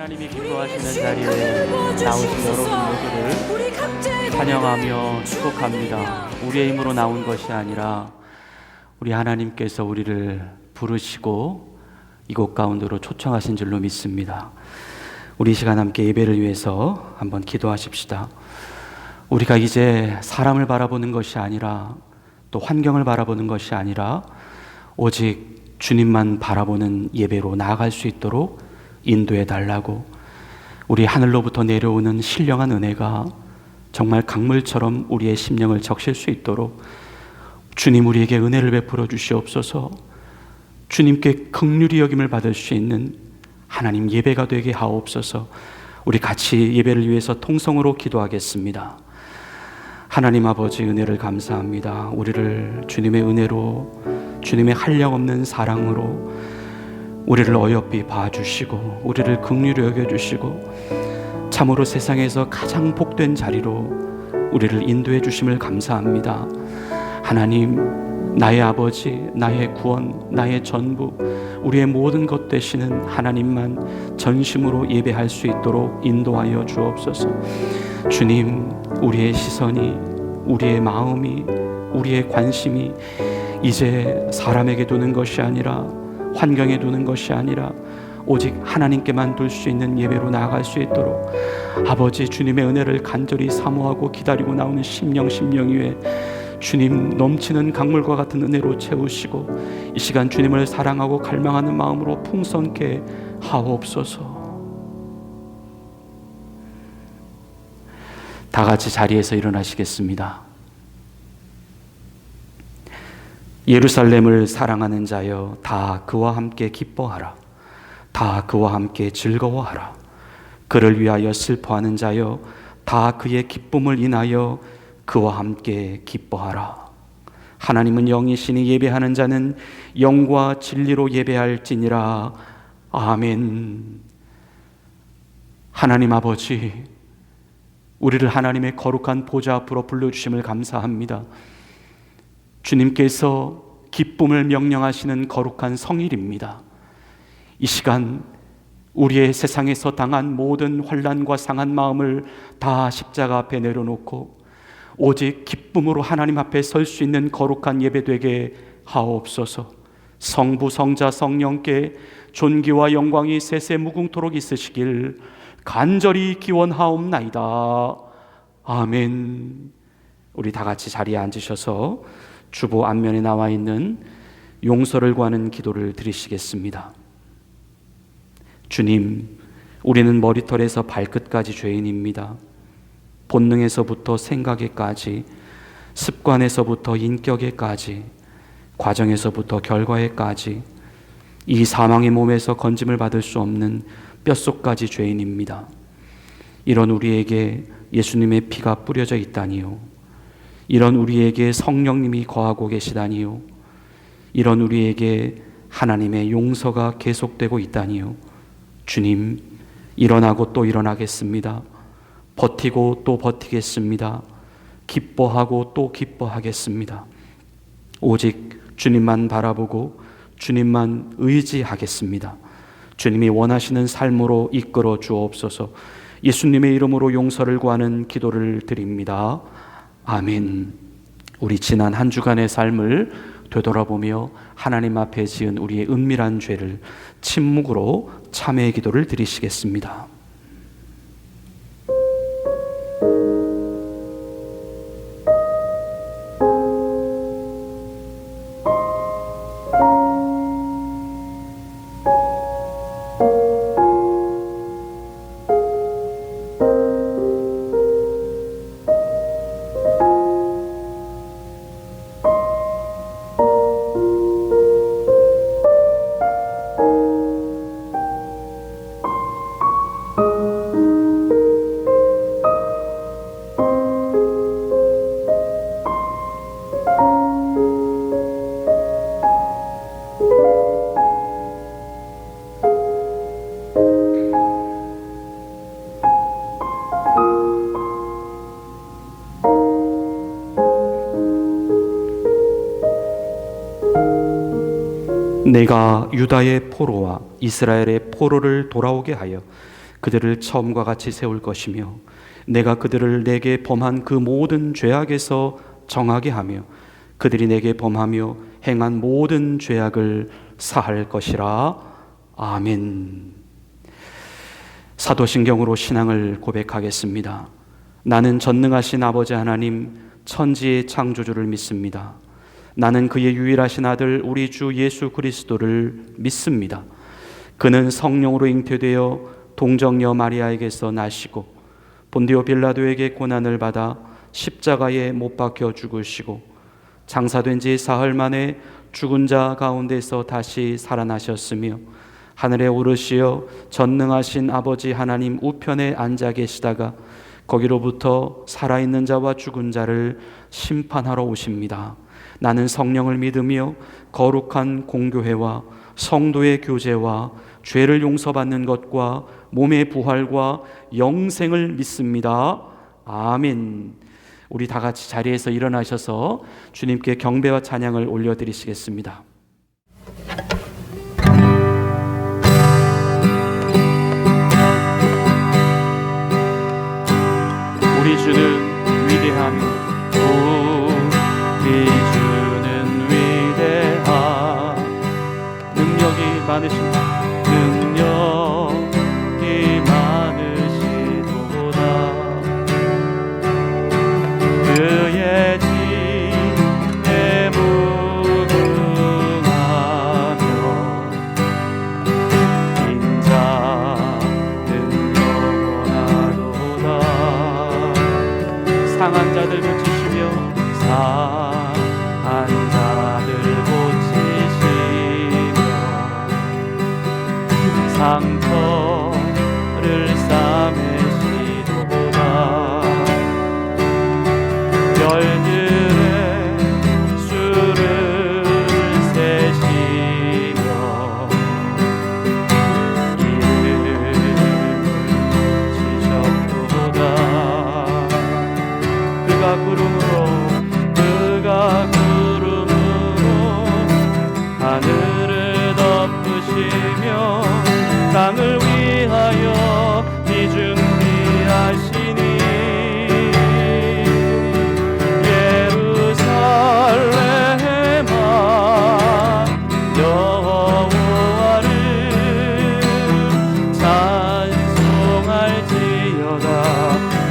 하나님이 기뻐하시는 자리에 나오신 여러분 모두를 찬양하며 축복합니다. 우리의 힘으로 나온 것이 아니라 우리 하나님께서 우리를 부르시고 이곳 가운데로 초청하신 줄로 믿습니다. 우리 이 시간 함께 예배를 위해서 한번 기도하십시다. 우리가 이제 사람을 바라보는 것이 아니라 또 환경을 바라보는 것이 아니라 오직 주님만 바라보는 예배로 나아갈 수 있도록 인도해 달라고, 우리 하늘로부터 내려오는 신령한 은혜가 정말 강물처럼 우리의 심령을 적실 수 있도록 주님 우리에게 은혜를 베풀어 주시옵소서. 주님께 긍휼히 여김을 받을 수 있는 하나님 예배가 되게 하옵소서. 우리 같이 예배를 위해서 통성으로 기도하겠습니다. 하나님 아버지, 은혜를 감사합니다. 우리를 주님의 은혜로, 주님의 한량없는 사랑으로 우리를 어여삐 봐주시고 우리를 긍휼히 여겨주시고 참으로 세상에서 가장 복된 자리로 우리를 인도해 주심을 감사합니다. 하나님, 나의 아버지, 나의 구원, 나의 전부, 우리의 모든 것 되시는 하나님만 전심으로 예배할 수 있도록 인도하여 주옵소서. 주님, 우리의 시선이, 우리의 마음이, 우리의 관심이 이제 사람에게 두는 것이 아니라, 환경에 두는 것이 아니라 오직 하나님께만 둘 수 있는 예배로 나아갈 수 있도록 아버지, 주님의 은혜를 간절히 사모하고 기다리고 나오는 심령 위에 주님 넘치는 강물과 같은 은혜로 채우시고 이 시간 주님을 사랑하고 갈망하는 마음으로 풍성케 하옵소서. 다 같이 자리에서 일어나시겠습니다. 예루살렘을 사랑하는 자여, 다 그와 함께 기뻐하라. 다 그와 함께 즐거워하라. 그를 위하여 슬퍼하는 자여, 다 그의 기쁨을 인하여 그와 함께 기뻐하라. 하나님은 영이시니 예배하는 자는 영과 진리로 예배할지니라. 아멘. 하나님 아버지, 우리를 하나님의 거룩한 보좌 앞으로 불러주심을 감사합니다. 주님께서 기쁨을 명령하시는 거룩한 성일입니다. 이 시간 우리의 세상에서 당한 모든 환난과 상한 마음을 다 십자가 앞에 내려놓고 오직 기쁨으로 하나님 앞에 설 수 있는 거룩한 예배되게 하옵소서. 성부, 성자, 성령께 존귀와 영광이 세세 무궁토록 있으시길 간절히 기원하옵나이다. 아멘. 우리 다 같이 자리에 앉으셔서 주보 앞면에 나와 있는 용서를 구하는 기도를 드리시겠습니다. 주님, 우리는 머리털에서 발끝까지 죄인입니다. 본능에서부터 생각에까지, 습관에서부터 인격에까지, 과정에서부터 결과에까지 이 사망의 몸에서 건짐을 받을 수 없는 뼛속까지 죄인입니다. 이런 우리에게 예수님의 피가 뿌려져 있다니요. 이런 우리에게 성령님이 거하고 계시다니요. 이런 우리에게 하나님의 용서가 계속되고 있다니요. 주님, 일어나고 또 일어나겠습니다. 버티고 또 버티겠습니다. 기뻐하고 또 기뻐하겠습니다. 오직 주님만 바라보고 주님만 의지하겠습니다. 주님이 원하시는 삶으로 이끌어 주옵소서. 예수님의 이름으로 용서를 구하는 기도를 드립니다. 아멘. 우리 지난 한 주간의 삶을 되돌아보며 하나님 앞에 지은 우리의 은밀한 죄를 침묵으로 참회의 기도를 드리시겠습니다. 내가 유다의 포로와 이스라엘의 포로를 돌아오게 하여 그들을 처음과 같이 세울 것이며 내가 그들을 내게 범한 그 모든 죄악에서 정하게 하며 그들이 내게 범하며 행한 모든 죄악을 사할 것이라. 아멘. 사도신경으로 신앙을 고백하겠습니다. 나는 전능하신 아버지 하나님 천지의 창조주를 믿습니다. 나는 그의 유일하신 아들 우리 주 예수 그리스도를 믿습니다. 그는 성령으로 잉태되어 동정녀 마리아에게서 나시고 본디오 빌라도에게 고난을 받아 십자가에 못 박혀 죽으시고 장사된 지 사흘 만에 죽은 자 가운데서 다시 살아나셨으며 하늘에 오르시어 전능하신 아버지 하나님 우편에 앉아 계시다가 거기로부터 살아있는 자와 죽은 자를 심판하러 오십니다. 나는 성령을 믿으며 거룩한 공교회와 성도의 교제와 죄를 용서받는 것과 몸의 부활과 영생을 믿습니다. 아멘. 우리 다 같이 자리에서 일어나셔서 주님께 경배와 찬양을 올려드리시겠습니다. 우리 주는 위대하며 우리 주는 위대하 능력이 많으십니다. 능력이 많으시도다. 그의 진에 무궁하며 인자는 영원하도다. 상한 자들 고치시며 상한 자들 고치시며 상처를 싸매시도다. 별들의 수를 세시며 이름을 지셨도다. 그가 구름으로 하늘을 덮으시며 땅을 위하여 비 준비하시니 예루살렘아 여호와를 찬송할지어다.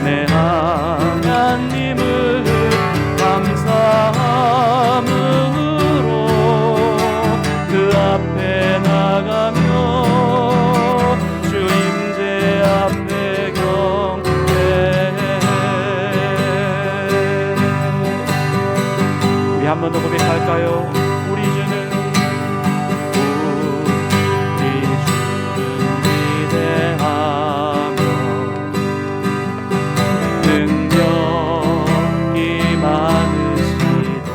내 하나님을 감사함으로 그 앞에 나가며 주임제 앞에 경배해. 우리 한 번 더 고백할까요? 우리 주는 위대하며 능력이 많으시도다.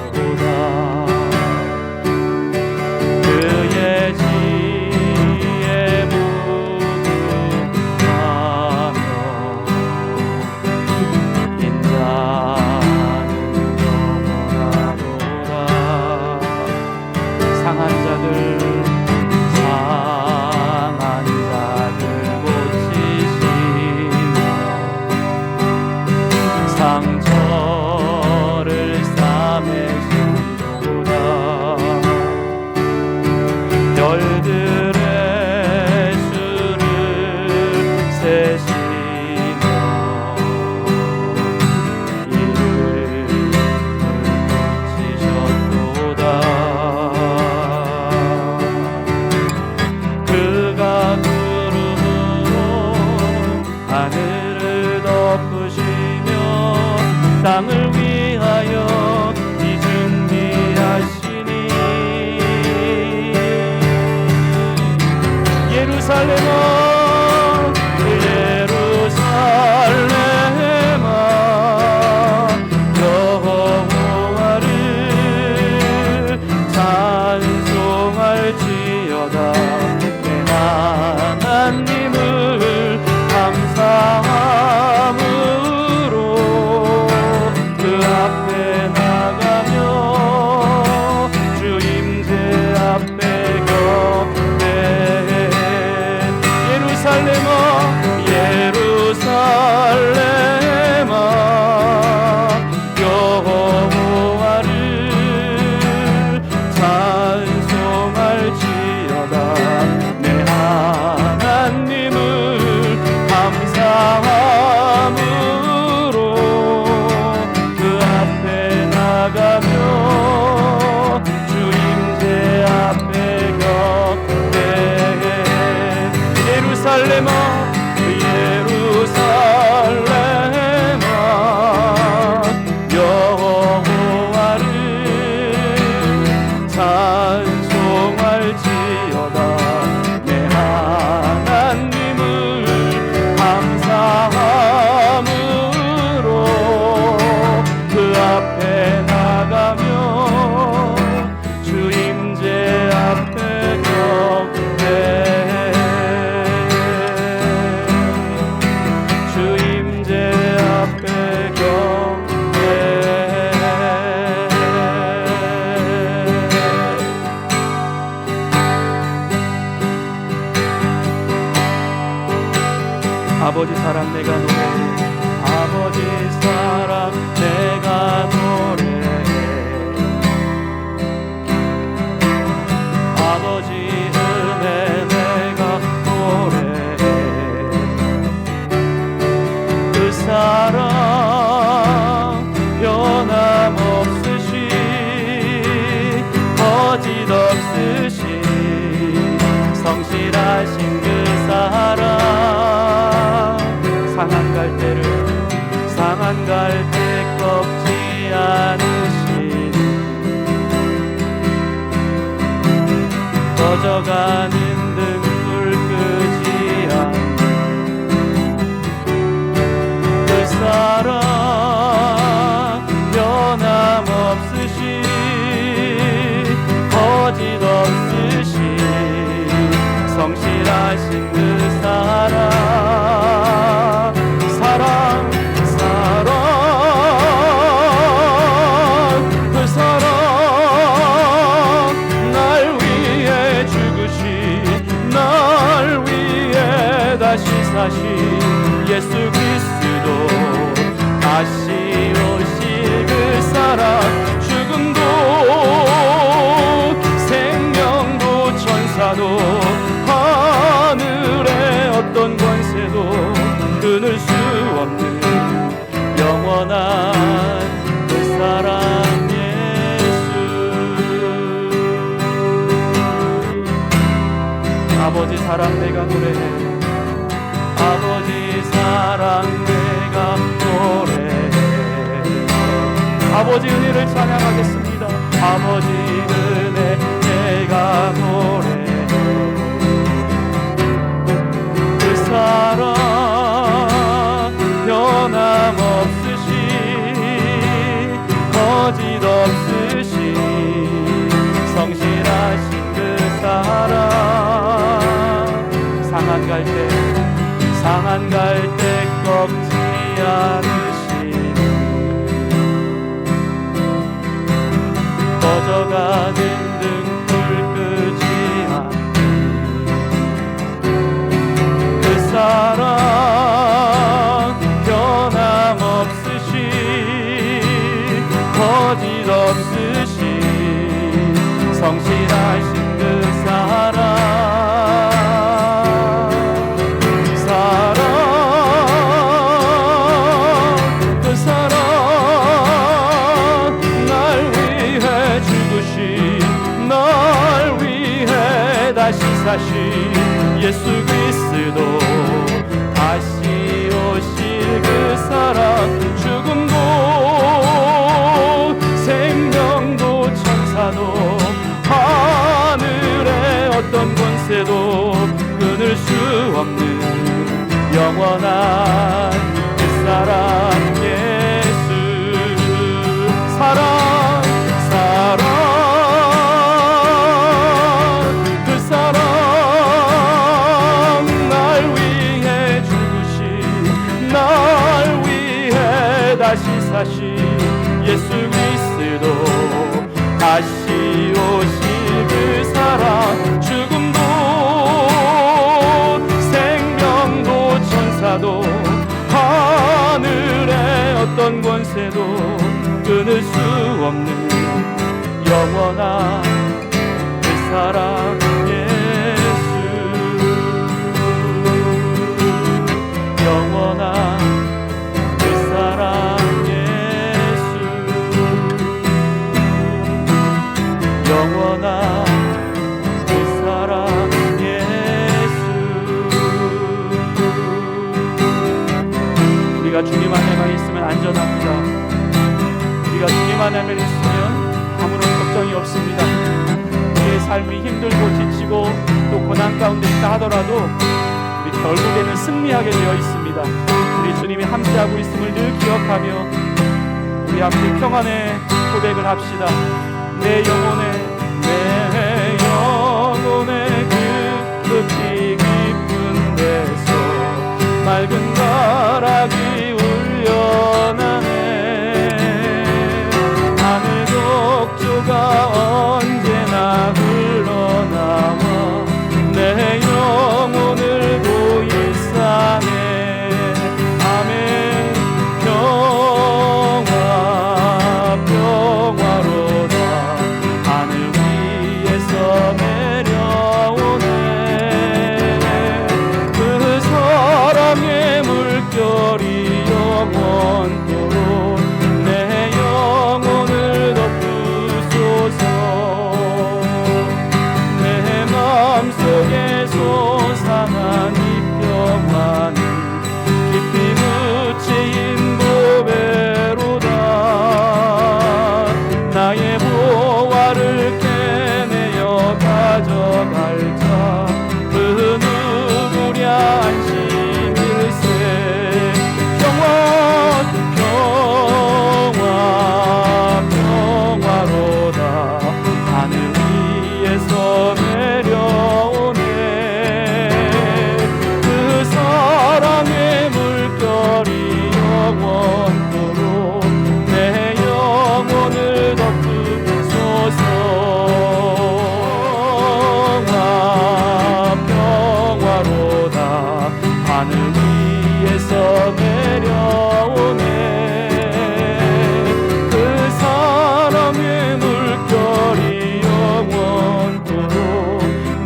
그의 지혜 무궁하며 인자는 영원하도다. 상한 자들 고치시며 상처를 싸매시도다. 별들의 수를 세시며 이름을 붙이셨도다. 그가 구름으로 하늘을 덮으시며 땅을 위하여 비 준비하시니 예루살렘아 예루살렘아 여호와를 찬송할지어다. 내 하나님을 감사함으로 그 예루살렘아 여호와를 찬송할지어다. 내 하나님을 감사함으로 그 앞에 나가며 주임제 앞에 경배해. 주임제 앞에 경배해. 아버지 사랑 내가 노래해. 아버지 사랑 내가 노래해. 아버지 은혜 내가 노래해. 그 사랑 변함없으시 거짓없으시 성실하신 그 사랑 상한 갈대를 상한 갈대 꺾지 않으시니 꺼져가는 등불 끄지 않는 그 사랑 변함없으시 거짓없으시 성실하신 그 사랑 사랑 사랑 그 사랑 날 위해 죽으시 날 위해 다시 사신 예수 그리스도 다시 오실 그 사랑 죽음도 생명도 천사도 하늘의 어떤 권세도 끊을 수 없는 영원한 그 사랑 예수. 아버지 사랑 내가 노래해. 아버지 사랑 내가 노래해. 아버지 은혜를 찬양하겠습니다. 아버지 은혜 내가 노래해. 그 사랑 변함없으시 거짓없으시 성실하신 그 사랑 상한 갈대 꺾지 않으시니 꺼져가는 등불 끄지 않는 그 사랑 변함없으시 거짓없으시 성실하신 그 사랑 그 사랑 날 위해 죽으시 날 위해 다시 사신 예수 그리스도 다시 오실 그 사랑 죽음도 생명도 천사도 하늘의 어떤 권세도 끊을 수 없는 영원한 그 사랑 예수. 사랑 사랑 그 사랑 날 위해 죽으시 날 위해 다시 사신 예수 그리스도 다시 오실 그 사랑 죽음도 생명도 천사도 하늘의 어떤 권세도 끊을 수 없는 영원한 그 사랑 예수. 영원한 그 사랑 예수. 영원한 그 사랑 예수. 우리가 주님 안에만 있으면 안전합니다. 우리가 주님 안에만 있으면 아무런 걱정이 없습니다. 우리의 삶이 힘들고 지치고 또 고난 가운데 있다 하더라도 우리 결국에는 승리하게 되어 있습니다. 우리 주님이 함께하고 있음을 늘 기억하며 우리 함께 평안의 고백을 합시다. 내 영혼의 깊이 깊은 데서 맑은 가락이 울려나네. 하늘 독조가 언제나 흘러나와 내 영혼을 일상에 아멘. 평화로다 하늘 위에서 내려오네. 그 사랑의 물결이 영원토록 내 영혼을 덮으소서. 내 마음속에 솟아난 이 평화는 깊이 묻힌 보배로다. 나의 보화를 깨내어 가져갈 자 그 누구랴 안심일세. 평화로다 하늘 위에서 내려오네. 그 사랑의 물결이 영원토록 내 영혼을 덮으소서. 평화로다 하늘 위에서 내려오네. 그 사랑의 물결이 영원토록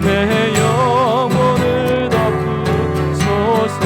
내 영혼을 덮으소서.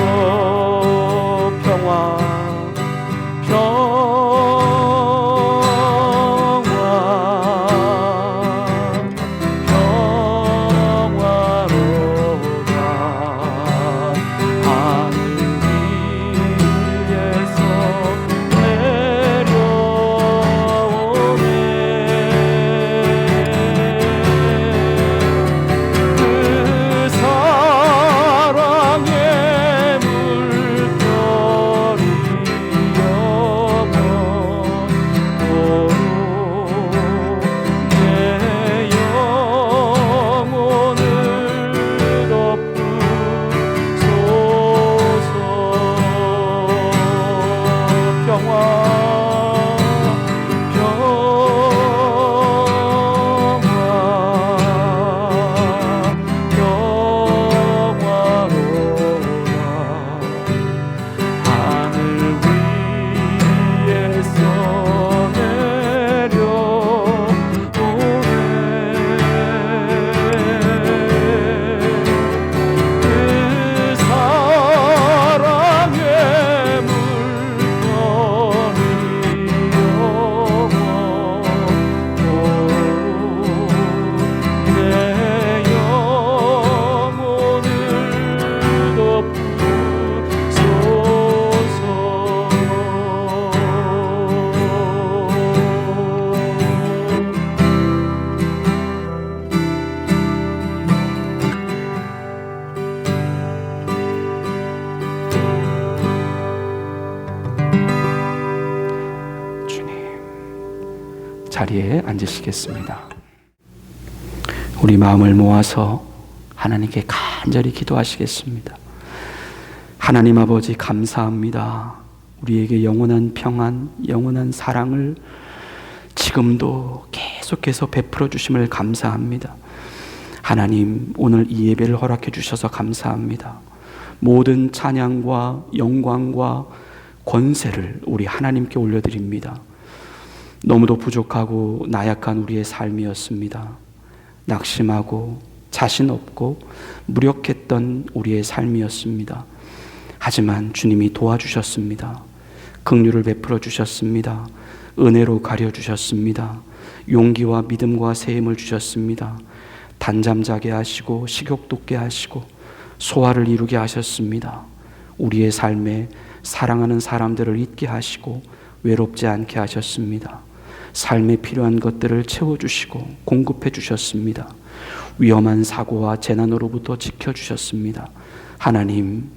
자리에 앉으시겠습니다. 우리 마음을 모아서 하나님께 간절히 기도하시겠습니다. 하나님 아버지 감사합니다. 우리에게 영원한 평안, 영원한 사랑을 지금도 계속해서 베풀어 주심을 감사합니다. 하나님, 오늘 이 예배를 허락해 주셔서 감사합니다. 모든 찬양과 영광과 권세를 우리 하나님께 올려드립니다. 너무도 부족하고 나약한 우리의 삶이었습니다. 낙심하고 자신 없고 무력했던 우리의 삶이었습니다. 하지만 주님이 도와주셨습니다. 긍휼을 베풀어 주셨습니다. 은혜로 가려주셨습니다. 용기와 믿음과 세임을 주셨습니다. 단잠 자게 하시고 식욕 돋게 하시고 소화를 이루게 하셨습니다. 우리의 삶에 사랑하는 사람들을 잊게 하시고 외롭지 않게 하셨습니다. 삶에 필요한 것들을 채워주시고 공급해 주셨습니다. 위험한 사고와 재난으로부터 지켜주셨습니다. 하나님,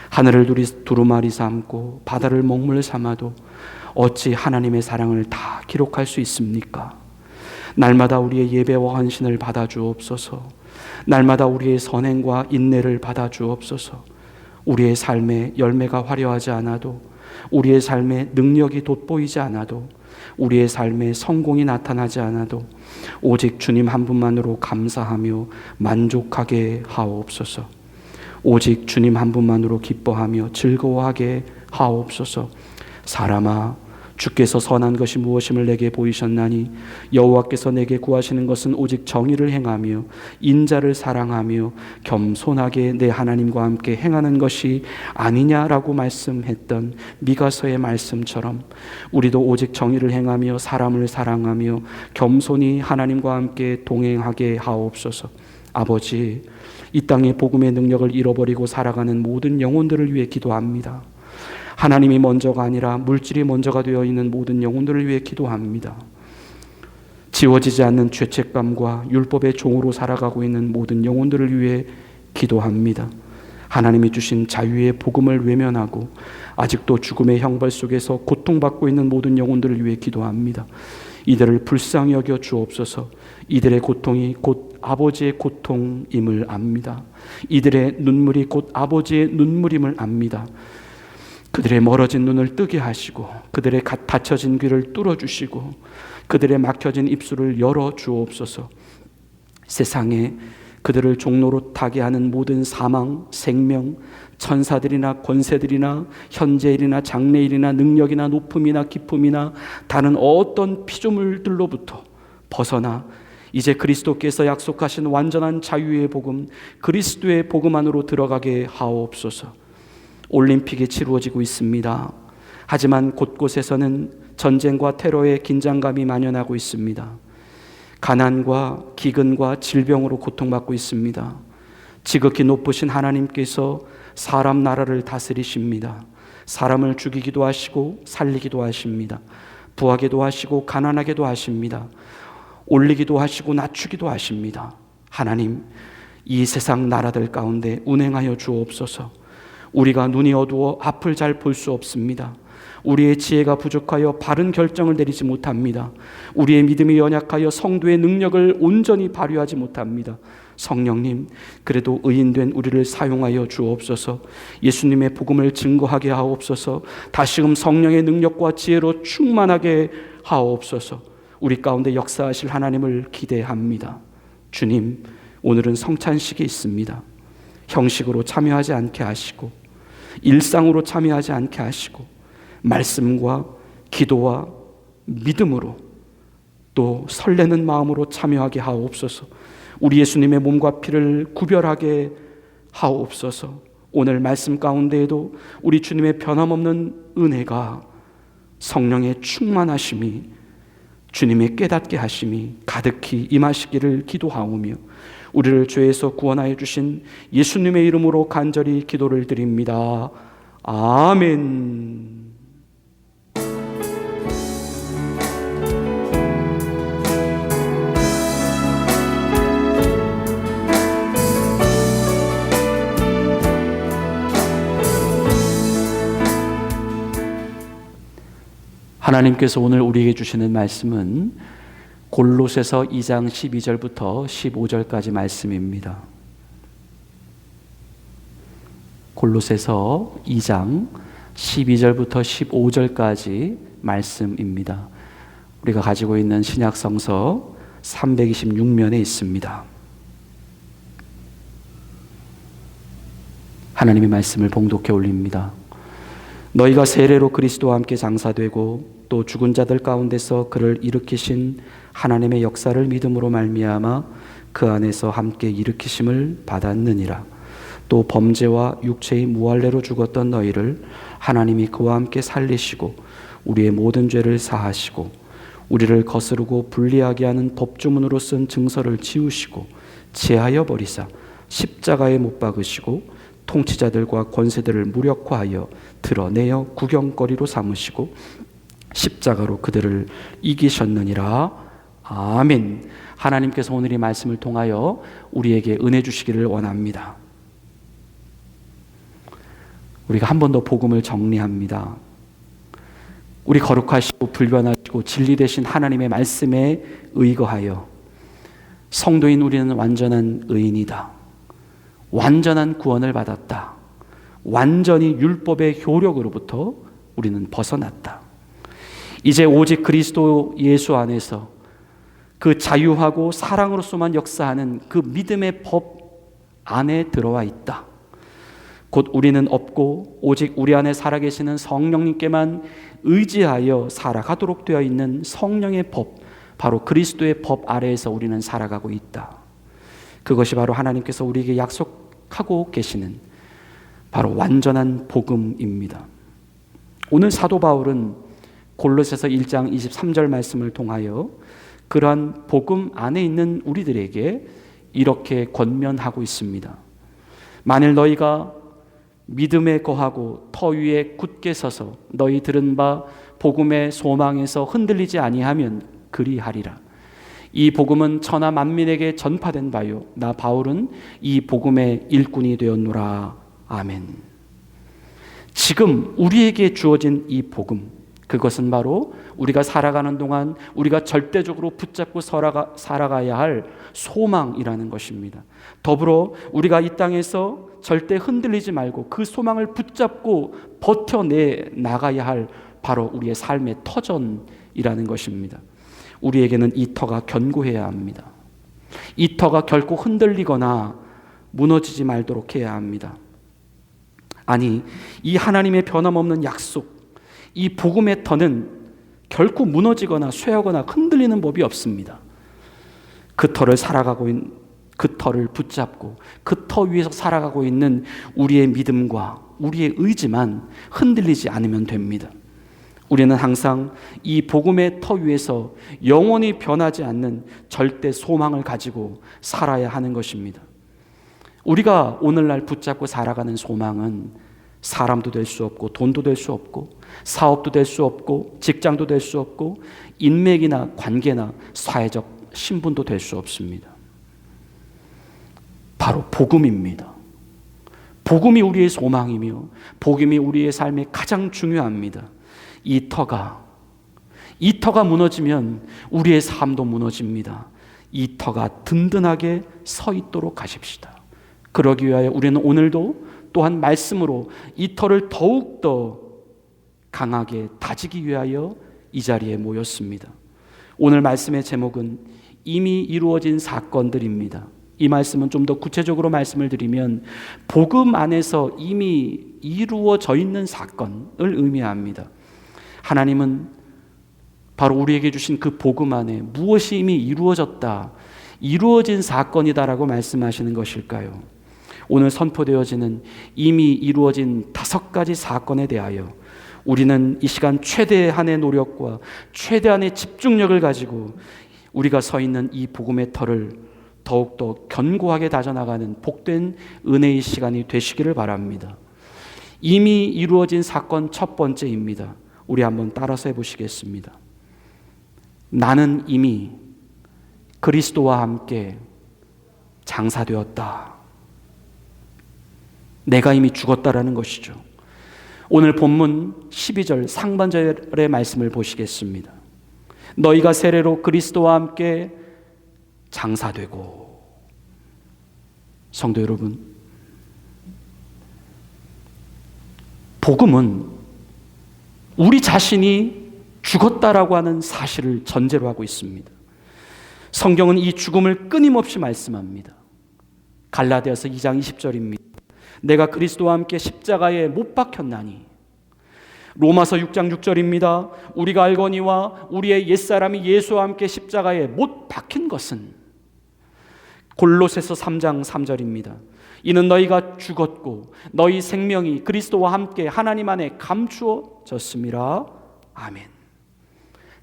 하늘을 두루마리 삼고 바다를 먹물 삼아도 어찌 하나님의 사랑을 다 기록할 수 있습니까? 날마다 우리의 예배와 헌신을 받아주옵소서. 날마다 우리의 선행과 인내를 받아주옵소서. 우리의 삶에 열매가 화려하지 않아도, 우리의 삶에 능력이 돋보이지 않아도, 우리의 삶에 성공이 나타나지 않아도 오직 주님 한 분만으로 감사하며 만족하게 하옵소서. 오직 주님 한 분만으로 기뻐하며 즐거워하게 하옵소서. 사람아, 주께서 선한 것이 무엇임을 내게 보이셨나니 여호와께서 내게 구하시는 것은 오직 정의를 행하며 인자를 사랑하며 겸손하게 내 하나님과 함께 행하는 것이 아니냐라고 말씀했던 미가서의 말씀처럼 우리도 오직 정의를 행하며 사람을 사랑하며 겸손히 하나님과 함께 동행하게 하옵소서. 아버지, 이 땅의 복음의 능력을 잃어버리고 살아가는 모든 영혼들을 위해 기도합니다. 하나님이 먼저가 아니라 물질이 먼저가 되어 있는 모든 영혼들을 위해 기도합니다. 지워지지 않는 죄책감과 율법의 종으로 살아가고 있는 모든 영혼들을 위해 기도합니다. 하나님이 주신 자유의 복음을 외면하고 아직도 죽음의 형벌 속에서 고통받고 있는 모든 영혼들을 위해 기도합니다. 이들을 불쌍히 여겨 주옵소서. 이들의 고통이 곧 아버지의 고통임을 압니다. 이들의 눈물이 곧 아버지의 눈물임을 압니다. 그들의 멀어진 눈을 뜨게 하시고 그들의 닫혀진 귀를 뚫어주시고 그들의 막혀진 입술을 열어주옵소서. 세상에 그들을 종로로 타게 하는 모든 사망, 생명, 천사들이나 권세들이나 현재일이나 장래일이나 능력이나 높음이나 기쁨이나 다른 어떤 피조물들로부터 벗어나 이제 그리스도께서 약속하신 완전한 자유의 복음, 그리스도의 복음 안으로 들어가게 하옵소서. 올림픽이 치루어지고 있습니다. 하지만 곳곳에서는 전쟁과 테러의 긴장감이 만연하고 있습니다. 가난과 기근과 질병으로 고통받고 있습니다. 지극히 높으신 하나님께서 사람 나라를 다스리십니다. 사람을 죽이기도 하시고 살리기도 하십니다. 부하게도 하시고 가난하게도 하십니다. 올리기도 하시고 낮추기도 하십니다. 하나님, 이 세상 나라들 가운데 운행하여 주옵소서. 우리가 눈이 어두워 앞을 잘 볼 수 없습니다. 우리의 지혜가 부족하여 바른 결정을 내리지 못합니다. 우리의 믿음이 연약하여 성도의 능력을 온전히 발휘하지 못합니다. 성령님, 그래도 의인된 우리를 사용하여 주옵소서. 예수님의 복음을 증거하게 하옵소서. 다시금 성령의 능력과 지혜로 충만하게 하옵소서. 우리 가운데 역사하실 하나님을 기대합니다. 주님, 오늘은 성찬식이 있습니다. 형식으로 참여하지 않게 하시고 일상으로 참여하지 않게 하시고 말씀과 기도와 믿음으로 또 설레는 마음으로 참여하게 하옵소서. 우리 예수님의 몸과 피를 구별하게 하옵소서. 오늘 말씀 가운데에도 우리 주님의 변함없는 은혜가, 성령의 충만하심이, 주님의 깨닫게 하심이 가득히 임하시기를 기도하오며 우리를 죄에서 구원하여 주신 예수님의 이름으로 간절히 기도를 드립니다. 아멘. 하나님께서 오늘 우리에게 주시는 말씀은 골로새서 2장 12절부터 15절까지 말씀입니다. 골로새서 2장 12절부터 15절까지 말씀입니다. 우리가 가지고 있는 신약성서 326면에 있습니다. 하나님의 말씀을 봉독해 올립니다. 너희가 세례로 그리스도와 함께 장사되고 또 죽은 자들 가운데서 그를 일으키신 하나님의 역사를 믿음으로 말미암아 그 안에서 함께 일으키심을 받았느니라. 또 범죄와 육체의 무할례로 죽었던 너희를 하나님이 그와 함께 살리시고 우리의 모든 죄를 사하시고 우리를 거스르고 불리하게 하는 법조문으로 쓴 증서를 지우시고 제하여 버리사 십자가에 못 박으시고 통치자들과 권세들을 무력화하여 드러내어 구경거리로 삼으시고 십자가로 그들을 이기셨느니라. 아멘. 하나님께서 오늘 이 말씀을 통하여 우리에게 은혜 주시기를 원합니다. 우리가 한 번 더 복음을 정리합니다. 우리 거룩하시고 불변하시고 진리 되신 하나님의 말씀에 의거하여 성도인 우리는 완전한 의인이다. 완전한 구원을 받았다. 완전히 율법의 효력으로부터 우리는 벗어났다. 이제 오직 그리스도 예수 안에서 그 자유하고 사랑으로서만 역사하는 그 믿음의 법 안에 들어와 있다. 곧 우리는 없고 오직 우리 안에 살아계시는 성령님께만 의지하여 살아가도록 되어 있는 성령의 법, 바로 그리스도의 법 아래에서 우리는 살아가고 있다. 그것이 바로 하나님께서 우리에게 약속하고 계시는 바로 완전한 복음입니다. 오늘 사도 바울은 골로새서 1장 23절 말씀을 통하여 그러한 복음 안에 있는 우리들에게 이렇게 권면하고 있습니다. 만일 너희가 믿음에 거하고 터 위에 굳게 서서 너희 들은 바 복음의 소망에서 흔들리지 아니하면 그리하리라. 이 복음은 천하 만민에게 전파된 바요 나 바울은 이 복음의 일꾼이 되었노라. 아멘. 지금 우리에게 주어진 이 복음, 그것은 바로 우리가 살아가는 동안 우리가 절대적으로 붙잡고 살아가야 할 소망이라는 것입니다. 더불어 우리가 이 땅에서 절대 흔들리지 말고 그 소망을 붙잡고 버텨내 나가야 할 바로 우리의 삶의 터전이라는 것입니다. 우리에게는 이 터가 견고해야 합니다. 이 터가 결코 흔들리거나 무너지지 말도록 해야 합니다. 아니, 이 하나님의 변함없는 약속, 이 복음의 터는 결코 무너지거나 쇠하거나 흔들리는 법이 없습니다. 그 터를 살아가고 있는, 그 터를 붙잡고 그 터 위에서 살아가고 있는 우리의 믿음과 우리의 의지만 흔들리지 않으면 됩니다. 우리는 항상 이 복음의 터 위에서 영원히 변하지 않는 절대 소망을 가지고 살아야 하는 것입니다. 우리가 오늘날 붙잡고 살아가는 소망은 사람도 될 수 없고 돈도 될 수 없고 사업도 될 수 없고 직장도 될 수 없고 인맥이나 관계나 사회적 신분도 될 수 없습니다. 바로 복음입니다. 복음이 우리의 소망이며 복음이 우리의 삶에 가장 중요합니다. 이 터가 무너지면 우리의 삶도 무너집니다. 이 터가 든든하게 서 있도록 하십시다. 그러기 위하여 우리는 오늘도 또한 말씀으로 이 터를 더욱더 강하게 다지기 위하여 이 자리에 모였습니다. 오늘 말씀의 제목은 이미 이루어진 사건들입니다. 이 말씀은 좀 더 구체적으로 말씀을 드리면 복음 안에서 이미 이루어져 있는 사건을 의미합니다. 하나님은 바로 우리에게 주신 그 복음 안에 무엇이 이미 이루어졌다, 이루어진 사건이다라고 말씀하시는 것일까요? 오늘 선포되어지는 이미 이루어진 5가지 사건에 대하여 우리는 이 시간 최대한의 노력과 최대한의 집중력을 가지고 우리가 서 있는 이 복음의 터를 더욱더 견고하게 다져나가는 복된 은혜의 시간이 되시기를 바랍니다. 이미 이루어진 사건 첫 번째입니다. 우리 한번 따라서 해보시겠습니다. 나는 이미 그리스도와 함께 장사되었다. 내가 이미 죽었다라는 것이죠. 오늘 본문 12절 상반절의 말씀을 보시겠습니다. 너희가 세례로 그리스도와 함께 장사되고. 성도 여러분, 복음은 우리 자신이 죽었다라고 하는 사실을 전제로 하고 있습니다. 성경은 이 죽음을 끊임없이 말씀합니다. 갈라디아서 2장 20절입니다. 내가 그리스도와 함께 십자가에 못 박혔나니. 로마서 6장 6절입니다. 우리가 알거니와 우리의 옛사람이 예수와 함께 십자가에 못 박힌 것은. 골로새서 3장 3절입니다. 이는 너희가 죽었고 너희 생명이 그리스도와 함께 하나님 안에 감추어졌음이라. 아멘.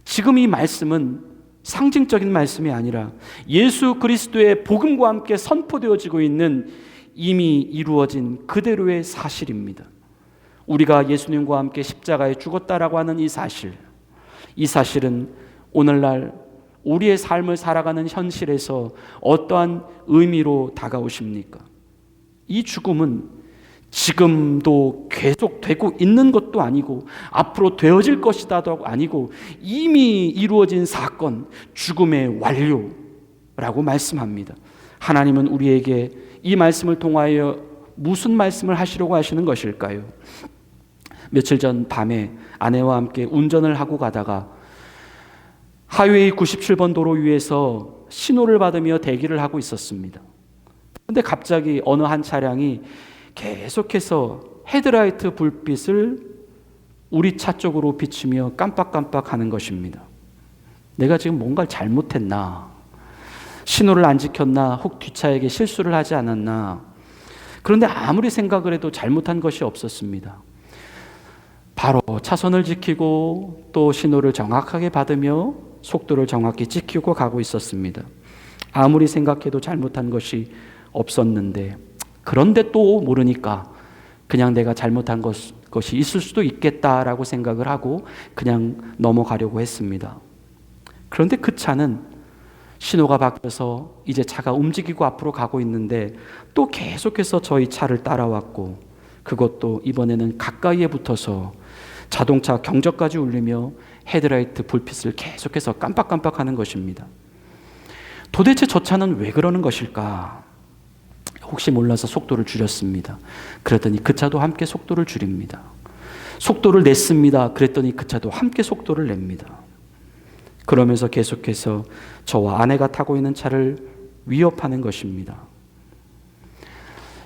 지금 이 말씀은 상징적인 말씀이 아니라 예수 그리스도의 복음과 함께 선포되어지고 있는 이미 이루어진 그대로의 사실입니다. 우리가 예수님과 함께 십자가에 죽었다라고 하는 이 사실은 오늘날 우리의 삶을 살아가는 현실에서 어떠한 의미로 다가오십니까? 이 죽음은 지금도 계속되고 있는 것도 아니고 앞으로 되어질 것이다도 아니고 이미 이루어진 사건, 죽음의 완료라고 말씀합니다. 하나님은 우리에게 이 말씀을 통하여 무슨 말씀을 하시려고 하시는 것일까요? 며칠 전 밤에 아내와 함께 운전을 하고 가다가 하이웨이 97번 도로 위에서 신호를 받으며 대기를 하고 있었습니다. 그런데 갑자기 어느 한 차량이 계속해서 헤드라이트 불빛을 우리 차 쪽으로 비추며 깜빡깜빡 하는 것입니다. 내가 지금 뭔가를 잘못했나? 신호를 안 지켰나? 혹 뒷차에게 실수를 하지 않았나? 그런데 아무리 생각을 해도 잘못한 것이 없었습니다. 바로 차선을 지키고 또 신호를 정확하게 받으며 속도를 정확히 지키고 가고 있었습니다. 아무리 생각해도 잘못한 것이 없었는데, 그런데 또 모르니까 그냥 내가 잘못한 것이 있을 수도 있겠다라고 생각을 하고 그냥 넘어가려고 했습니다. 그런데 그 차는 신호가 바뀌어서 이제 차가 움직이고 앞으로 가고 있는데 또 계속해서 저희 차를 따라왔고, 그것도 이번에는 가까이에 붙어서 자동차 경적까지 울리며 헤드라이트 불빛을 계속해서 깜빡깜빡하는 것입니다. 도대체 저 차는 왜 그러는 것일까? 혹시 몰라서 속도를 줄였습니다. 그랬더니 그 차도 함께 속도를 줄입니다. 속도를 냈습니다. 그랬더니 그 차도 함께 속도를 냅니다. 그러면서 계속해서 저와 아내가 타고 있는 차를 위협하는 것입니다.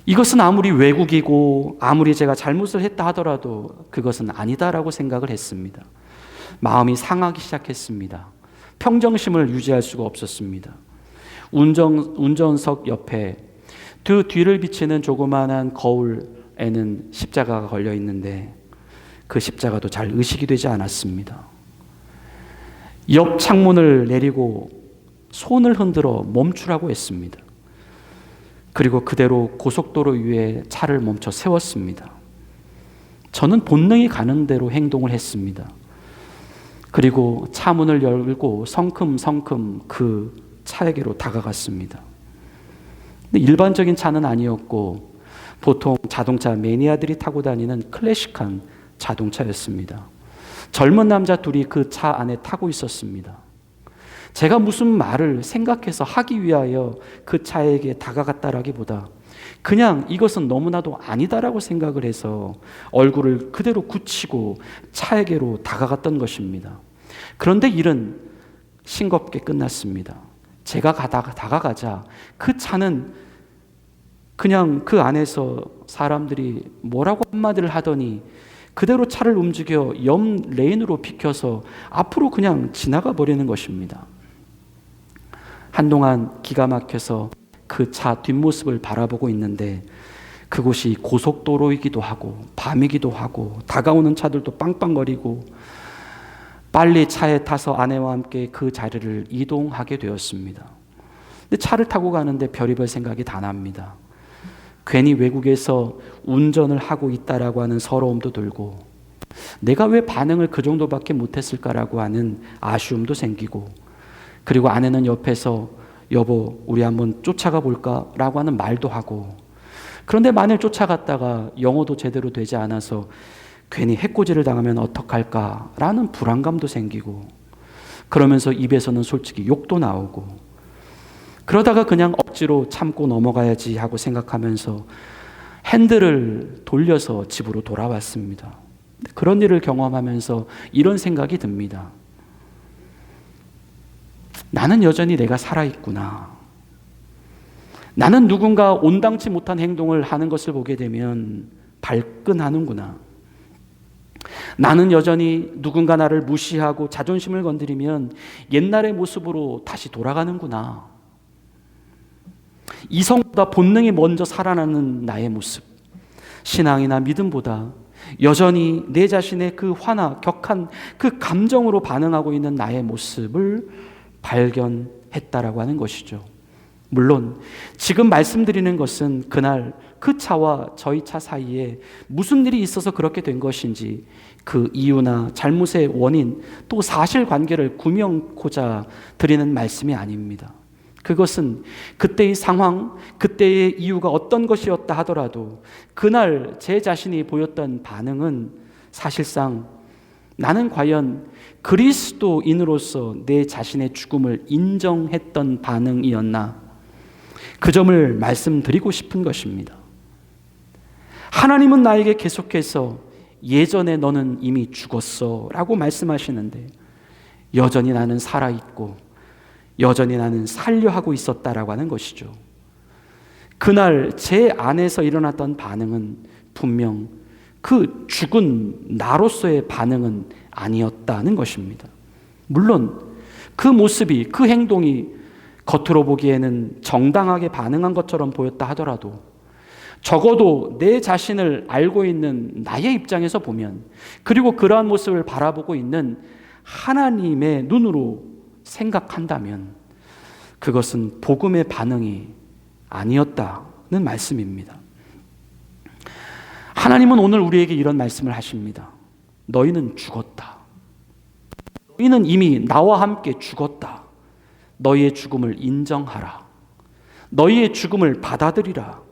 이것은 아무리 왜곡이고 아무리 제가 잘못을 했다 하더라도 그것은 아니다라고 생각을 했습니다. 마음이 상하기 시작했습니다. 평정심을 유지할 수가 없었습니다. 운전석 옆에 그 뒤를 비치는 조그마한 거울에는 십자가가 걸려 있는데 그 십자가도 잘 의식이 되지 않았습니다. 옆 창문을 내리고 손을 흔들어 멈추라고 했습니다. 그리고 그대로 고속도로 위에 차를 멈춰 세웠습니다. 저는 본능이 가는 대로 행동을 했습니다. 그리고 차 문을 열고 성큼성큼 그 차에게로 다가갔습니다. 근데 일반적인 차는 아니었고 보통 자동차 매니아들이 타고 다니는 클래식한 자동차였습니다. 젊은 남자 둘이 그 차 안에 타고 있었습니다. 제가 무슨 말을 생각해서 하기 위하여 그 차에게 다가갔다라기보다 그냥 이것은 너무나도 아니다라고 생각을 해서 얼굴을 그대로 굳히고 차에게로 다가갔던 것입니다. 그런데 일은 싱겁게 끝났습니다. 제가 다가가자 그 차는 그냥 그 안에서 사람들이 뭐라고 한마디를 하더니 그대로 차를 움직여 옆 레인으로 비켜서 앞으로 그냥 지나가 버리는 것입니다. 한동안 기가 막혀서 그 차 뒷모습을 바라보고 있는데 그곳이 고속도로이기도 하고 밤이기도 하고 다가오는 차들도 빵빵거리고 빨리 차에 타서 아내와 함께 그 자리를 이동하게 되었습니다. 근데 차를 타고 가는데 별의별 생각이 다 납니다. 괜히 외국에서 운전을 하고 있다라고 하는 서러움도 들고 내가 왜 반응을 그 정도밖에 못했을까라고 하는 아쉬움도 생기고 그리고 아내는 옆에서 여보 우리 한번 쫓아가 볼까? 라고 하는 말도 하고 그런데 만일 쫓아갔다가 영어도 제대로 되지 않아서 괜히 해코지를 당하면 어떡할까? 라는 불안감도 생기고 그러면서 입에서는 솔직히 욕도 나오고 그러다가 그냥 억지로 참고 넘어가야지 하고 생각하면서 핸들을 돌려서 집으로 돌아왔습니다. 그런 일을 경험하면서 이런 생각이 듭니다. 나는 여전히 내가 살아있구나. 나는 누군가 온당치 못한 행동을 하는 것을 보게 되면 발끈하는구나. 나는 여전히 누군가 나를 무시하고 자존심을 건드리면 옛날의 모습으로 다시 돌아가는구나. 이성보다 본능이 먼저 살아나는 나의 모습, 신앙이나 믿음보다 여전히 내 자신의 그 화나 격한 그 감정으로 반응하고 있는 나의 모습을 발견했다라고 하는 것이죠. 물론 지금 말씀드리는 것은 그날 그 차와 저희 차 사이에 무슨 일이 있어서 그렇게 된 것인지 그 이유나 잘못의 원인 또 사실관계를 구명코자 드리는 말씀이 아닙니다. 그것은 그때의 상황, 그때의 이유가 어떤 것이었다 하더라도 그날 제 자신이 보였던 반응은 사실상 나는 과연 그리스도인으로서 내 자신의 죽음을 인정했던 반응이었나? 그 점을 말씀드리고 싶은 것입니다. 하나님은 나에게 계속해서 예전에 너는 이미 죽었어 라고 말씀하시는데 여전히 나는 살아있고 여전히 나는 살려 하고 있었다라고 하는 것이죠. 그날 제 안에서 일어났던 반응은 분명 그 죽은 나로서의 반응은 아니었다는 것입니다. 물론 그 모습이, 그 행동이 겉으로 보기에는 정당하게 반응한 것처럼 보였다 하더라도 적어도 내 자신을 알고 있는 나의 입장에서 보면, 그리고 그러한 모습을 바라보고 있는 하나님의 눈으로 생각한다면 그것은 복음의 반응이 아니었다는 말씀입니다. 하나님은 오늘 우리에게 이런 말씀을 하십니다. 너희는 죽었다. 너희는 이미 나와 함께 죽었다. 너희의 죽음을 인정하라. 너희의 죽음을 받아들이라.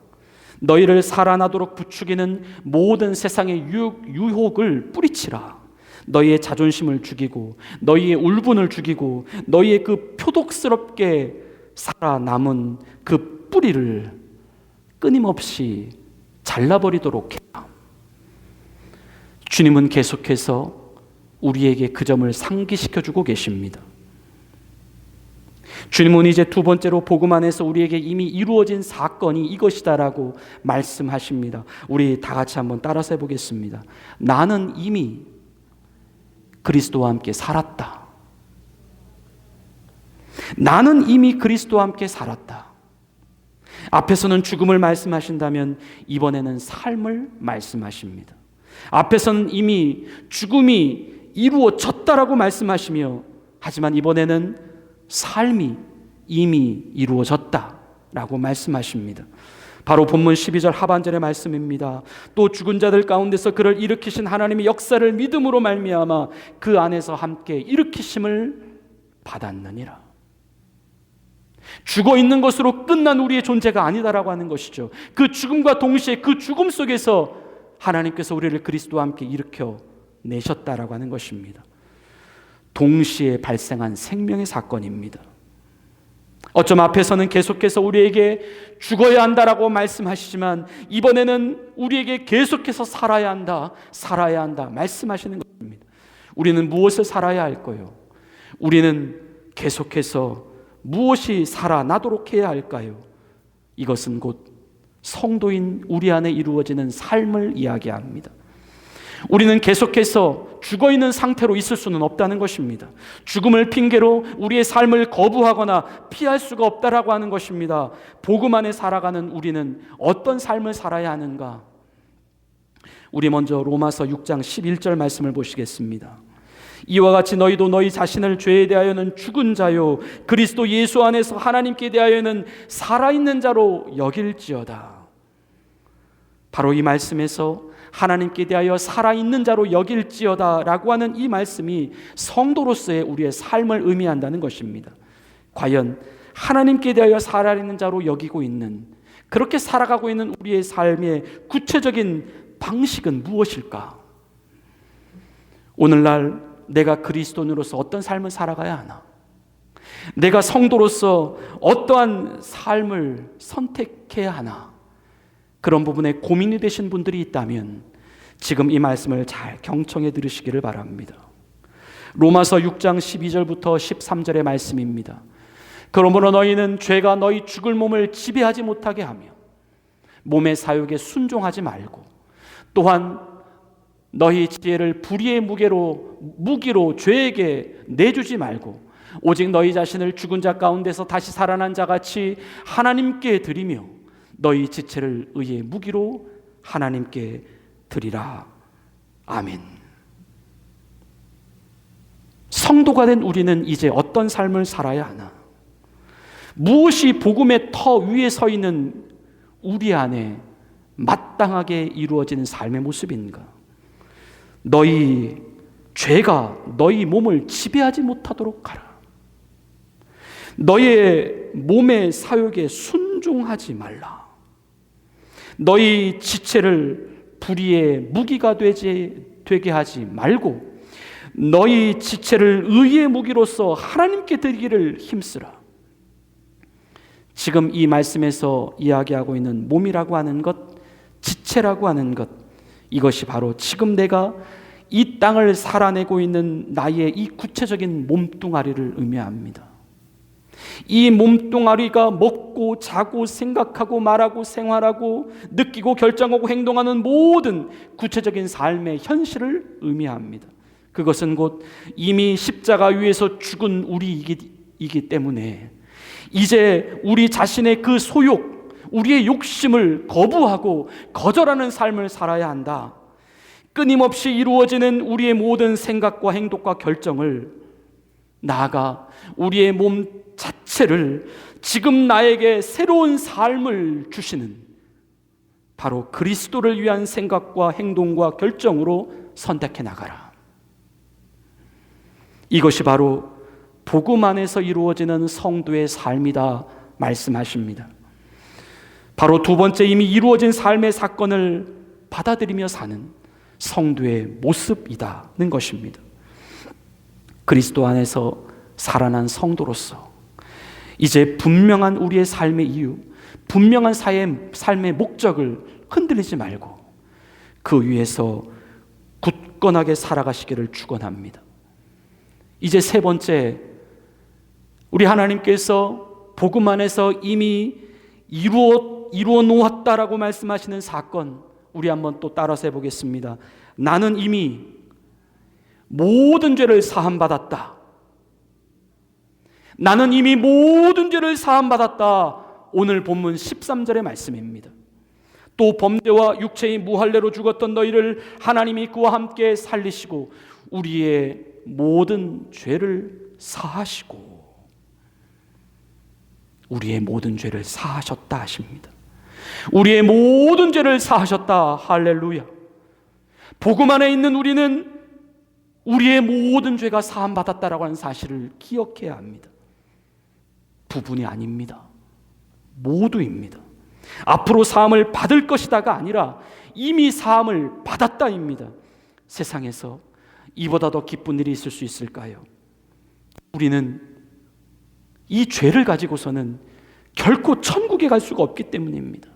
너희를 살아나도록 부추기는 모든 세상의 유혹을 뿌리치라. 너희의 자존심을 죽이고 너희의 울분을 죽이고 너희의 그 표독스럽게 살아남은 그 뿌리를 끊임없이 잘라버리도록 해라. 주님은 계속해서 우리에게 그 점을 상기시켜주고 계십니다. 주님은 이제 두 번째로 복음 안에서 우리에게 이미 이루어진 사건이 이것이다라고 말씀하십니다. 우리 다 같이 한번 따라서 해보겠습니다. 나는 이미 그리스도와 함께 살았다. 나는 이미 그리스도와 함께 살았다. 앞에서는 죽음을 말씀하신다면 이번에는 삶을 말씀하십니다. 앞에서는 이미 죽음이 이루어졌다라고 말씀하시며, 하지만 이번에는 삶이 이미 이루어졌다라고 말씀하십니다. 바로 본문 12절 하반절의 말씀입니다. 또 죽은 자들 가운데서 그를 일으키신 하나님의 역사를 믿음으로 말미암아 그 안에서 함께 일으키심을 받았느니라. 죽어 있는 것으로 끝난 우리의 존재가 아니다라고 하는 것이죠. 그 죽음과 동시에 그 죽음 속에서 하나님께서 우리를 그리스도와 함께 일으켜 내셨다라고 하는 것입니다. 동시에 발생한 생명의 사건입니다. 어쩜 앞에서는 계속해서 우리에게 죽어야 한다라고 말씀하시지만 이번에는 우리에게 계속해서 살아야 한다 말씀하시는 것입니다. 우리는 무엇을 살아야 할까요? 우리는 계속해서 무엇이 살아나도록 해야 할까요? 이것은 곧 성도인 우리 안에 이루어지는 삶을 이야기합니다. 우리는 계속해서 죽어있는 상태로 있을 수는 없다는 것입니다. 죽음을 핑계로 우리의 삶을 거부하거나 피할 수가 없다라고 하는 것입니다. 복음 안에 살아가는 우리는 어떤 삶을 살아야 하는가? 우리 먼저 로마서 6장 11절 말씀을 보시겠습니다. 이와 같이 너희도 너희 자신을 죄에 대하여는 죽은 자요 그리스도 예수 안에서 하나님께 대하여는 살아있는 자로 여길지어다. 바로 이 말씀에서 하나님께 대하여 살아있는 자로 여길지어다 라고 하는 이 말씀이 성도로서의 우리의 삶을 의미한다는 것입니다. 과연 하나님께 대하여 살아있는 자로 여기고 있는, 그렇게 살아가고 있는 우리의 삶의 구체적인 방식은 무엇일까? 오늘날 내가 그리스도인으로서 어떤 삶을 살아가야 하나? 내가 성도로서 어떠한 삶을 선택해야 하나? 그런 부분에 고민이 되신 분들이 있다면 지금 이 말씀을 잘 경청해 들으시기를 바랍니다. 로마서 6장 12절부터 13절의 말씀입니다. 그러므로 너희는 죄가 너희 죽을 몸을 지배하지 못하게 하며 몸의 사욕에 순종하지 말고, 또한 너희 지혜를 불의의 무기로 죄에게 내주지 말고 오직 너희 자신을 죽은 자 가운데서 다시 살아난 자같이 하나님께 드리며 너희 지체를 의의 무기로 하나님께 드리라. 아멘. 성도가 된 우리는 이제 어떤 삶을 살아야 하나? 무엇이 복음의 터 위에 서 있는 우리 안에 마땅하게 이루어지는 삶의 모습인가? 너희 죄가 너희 몸을 지배하지 못하도록 하라. 너희의 몸의 사욕에 순종하지 말라. 너희 지체를 불의의 무기가 되게 하지 말고 너희 지체를 의의 무기로서 하나님께 드리기를 힘쓰라. 지금 이 말씀에서 이야기하고 있는 몸이라고 하는 것, 지체라고 하는 것, 이것이 바로 지금 내가 이 땅을 살아내고 있는 나의 이 구체적인 몸뚱아리를 의미합니다. 이 몸뚱아리가 먹고 자고 생각하고 말하고 생활하고 느끼고 결정하고 행동하는 모든 구체적인 삶의 현실을 의미합니다. 그것은 곧 이미 십자가 위에서 죽은 우리이기 때문에 이제 우리 자신의 그 소욕, 우리의 욕심을 거부하고 거절하는 삶을 살아야 한다. 끊임없이 이루어지는 우리의 모든 생각과 행동과 결정을, 나아가 우리의 몸 자체를 지금 나에게 새로운 삶을 주시는 바로 그리스도를 위한 생각과 행동과 결정으로 선택해 나가라. 이것이 바로 복음 안에서 이루어지는 성도의 삶이다 말씀하십니다. 바로 두 번째, 이미 이루어진 삶의 사건을 받아들이며 사는 성도의 모습이다는 것입니다. 그리스도 안에서 살아난 성도로서 이제 분명한 우리의 삶의 이유, 분명한 삶의 목적을 흔들리지 말고 그 위에서 굳건하게 살아가시기를 축원합니다. 이제 세 번째, 우리 하나님께서 복음 안에서 이미 이루어 놓았다라고 말씀하시는 사건, 우리 한번 또 따라서 해보겠습니다. 나는 이미 모든 죄를 사함받았다. 나는 이미 모든 죄를 사함받았다. 오늘 본문 13절의 말씀입니다. 또 범죄와 육체의 무할례로 죽었던 너희를 하나님이 그와 함께 살리시고 우리의 모든 죄를 사하시고, 우리의 모든 죄를 사하셨다 하십니다. 우리의 모든 죄를 사하셨다. 할렐루야. 복음 안에 있는 우리는 우리의 모든 죄가 사함받았다라고 하는 사실을 기억해야 합니다. 부분이 아닙니다. 모두입니다. 앞으로 사함을 받을 것이다가 아니라 이미 사함을 받았다입니다. 세상에서 이보다 더 기쁜 일이 있을 수 있을까요? 우리는 이 죄를 가지고서는 결코 천국에 갈 수가 없기 때문입니다.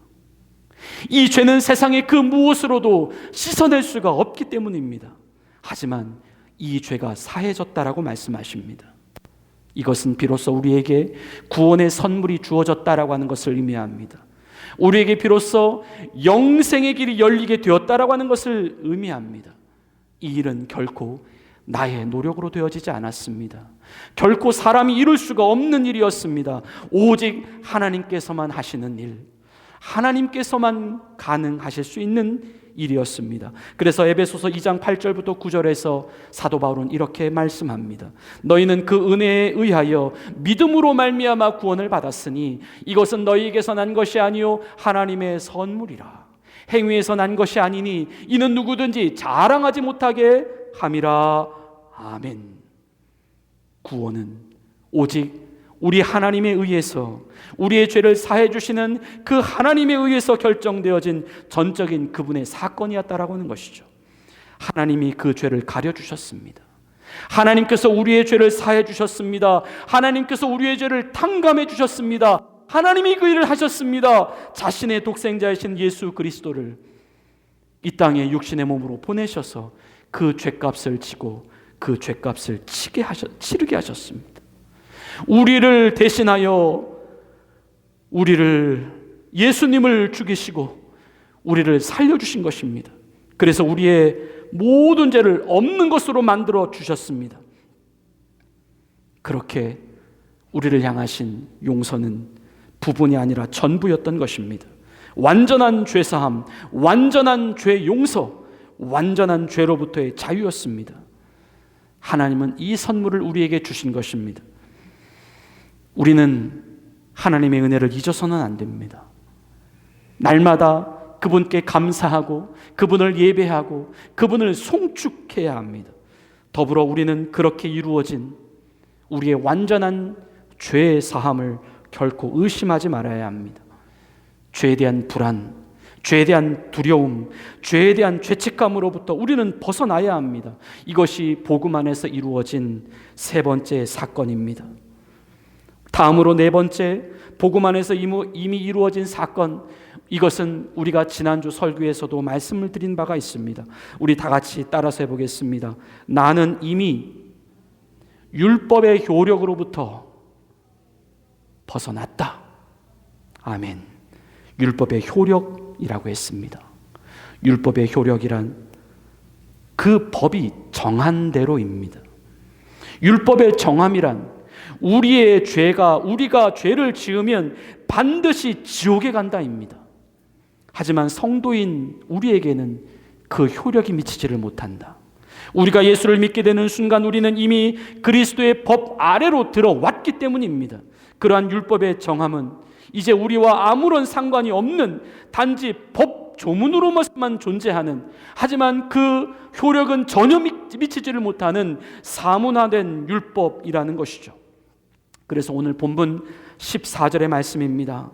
이 죄는 세상의 그 무엇으로도 씻어낼 수가 없기 때문입니다. 하지만 이 죄가 사해졌다라고 말씀하십니다. 이것은 비로소 우리에게 구원의 선물이 주어졌다라고 하는 것을 의미합니다. 우리에게 비로소 영생의 길이 열리게 되었다라고 하는 것을 의미합니다. 이 일은 결코 나의 노력으로 되어지지 않았습니다. 결코 사람이 이룰 수가 없는 일이었습니다. 오직 하나님께서만 하시는 일, 하나님께서만 가능하실 수 있는 일이었습니다. 그래서 에베소서 2장 8절부터 9절에서 사도 바울은 이렇게 말씀합니다. 너희는 그 은혜에 의하여 믿음으로 말미암아 구원을 받았으니 이것은 너희에게서 난 것이 아니요 하나님의 선물이라. 행위에서 난 것이 아니니 이는 누구든지 자랑하지 못하게 함이라. 아멘. 구원은 오직 우리 하나님에 의해서, 우리의 죄를 사해 주시는 그 하나님에 의해서 결정되어진 전적인 그분의 사건이었다라고 하는 것이죠. 하나님이 그 죄를 가려주셨습니다. 하나님께서 우리의 죄를 사해 주셨습니다. 하나님께서 우리의 죄를 탕감해 주셨습니다. 하나님이 그 일을 하셨습니다. 자신의 독생자이신 예수 그리스도를 이 땅에 육신의 몸으로 보내셔서 그 죄값을 지고 그 죄값을 치르게 하셨습니다. 우리를 대신하여 예수님을 죽이시고 우리를 살려주신 것입니다. 그래서 우리의 모든 죄를 없는 것으로 만들어 주셨습니다. 그렇게 우리를 향하신 용서는 부분이 아니라 전부였던 것입니다. 완전한 죄사함, 완전한 죄 용서, 완전한 죄로부터의 자유였습니다. 하나님은 이 선물을 우리에게 주신 것입니다. 우리는 하나님의 은혜를 잊어서는 안 됩니다. 날마다 그분께 감사하고 그분을 예배하고 그분을 송축해야 합니다. 더불어 우리는 그렇게 이루어진 우리의 완전한 죄의 사함을 결코 의심하지 말아야 합니다. 죄에 대한 불안, 죄에 대한 두려움, 죄에 대한 죄책감으로부터 우리는 벗어나야 합니다. 이것이 복음 안에서 이루어진 세 번째 사건입니다. 다음으로 네 번째, 복음 안에서 이미 이루어진 사건, 이것은 우리가 지난주 설교에서도 말씀을 드린 바가 있습니다. 우리 다 같이 따라서 해보겠습니다. 나는 이미 율법의 효력으로부터 벗어났다. 아멘. 율법의 효력이라고 했습니다. 율법의 효력이란 그 법이 정한 대로입니다. 율법의 정함이란 우리가 죄를 지으면 반드시 지옥에 간다입니다. 하지만 성도인 우리에게는 그 효력이 미치지를 못한다. 우리가 예수를 믿게 되는 순간 우리는 이미 그리스도의 법 아래로 들어왔기 때문입니다. 그러한 율법의 정함은 이제 우리와 아무런 상관이 없는 단지 법 조문으로만 존재하는, 하지만 그 효력은 전혀 미치지를 못하는 사문화된 율법이라는 것이죠. 그래서 오늘 본문 14절의 말씀입니다.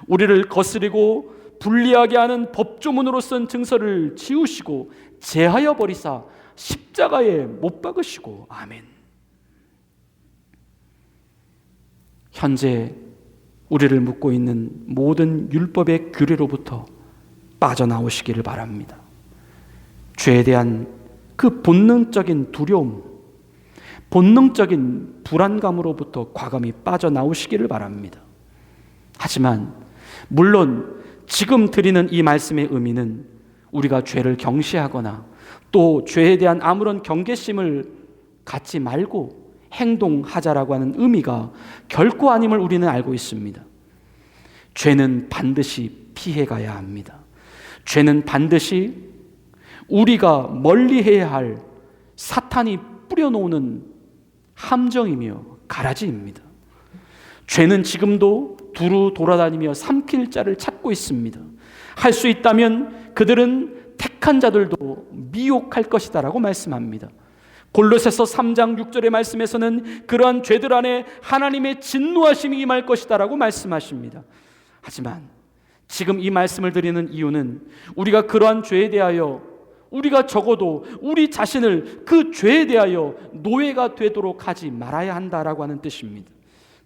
우리를 거스리고 불리하게 하는 법조문으로 쓴 증서를 지우시고 제하여 버리사 십자가에 못 박으시고. 아멘. 현재 우리를 묶고 있는 모든 율법의 규례로부터 빠져나오시기를 바랍니다. 죄에 대한 그 본능적인 두려움, 본능적인 불안감으로부터 과감히 빠져나오시기를 바랍니다. 하지만 물론 지금 드리는 이 말씀의 의미는 우리가 죄를 경시하거나 또 죄에 대한 아무런 경계심을 갖지 말고 행동하자라고 하는 의미가 결코 아님을 우리는 알고 있습니다. 죄는 반드시 피해가야 합니다. 죄는 반드시 우리가 멀리해야 할 사탄이 뿌려놓는 함정이며 가라지입니다. 죄는 지금도 두루 돌아다니며 삼킬 자를 찾고 있습니다. 할 수 있다면 그들은 택한 자들도 미혹할 것이다 라고 말씀합니다. 골로새서 3장 6절의 말씀에서는 그러한 죄들 안에 하나님의 진노하심이 임할 것이다 라고 말씀하십니다. 하지만 지금 이 말씀을 드리는 이유는 우리가 그러한 죄에 대하여 우리가 적어도 우리 자신을 그 죄에 대하여 노예가 되도록 하지 말아야 한다라고 하는 뜻입니다.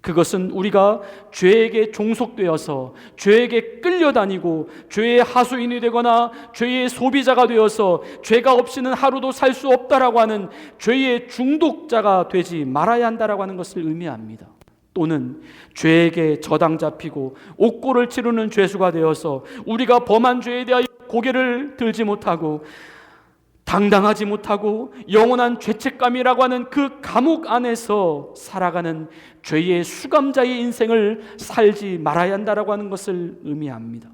그것은 우리가 죄에게 종속되어서 죄에게 끌려다니고 죄의 하수인이 되거나 죄의 소비자가 되어서 죄가 없이는 하루도 살 수 없다라고 하는 죄의 중독자가 되지 말아야 한다라고 하는 것을 의미합니다. 또는 죄에게 저당 잡히고 옥고를 치르는 죄수가 되어서 우리가 범한 죄에 대하여 고개를 들지 못하고 당당하지 못하고 영원한 죄책감이라고 하는 그 감옥 안에서 살아가는 죄의 수감자의 인생을 살지 말아야 한다라고 하는 것을 의미합니다.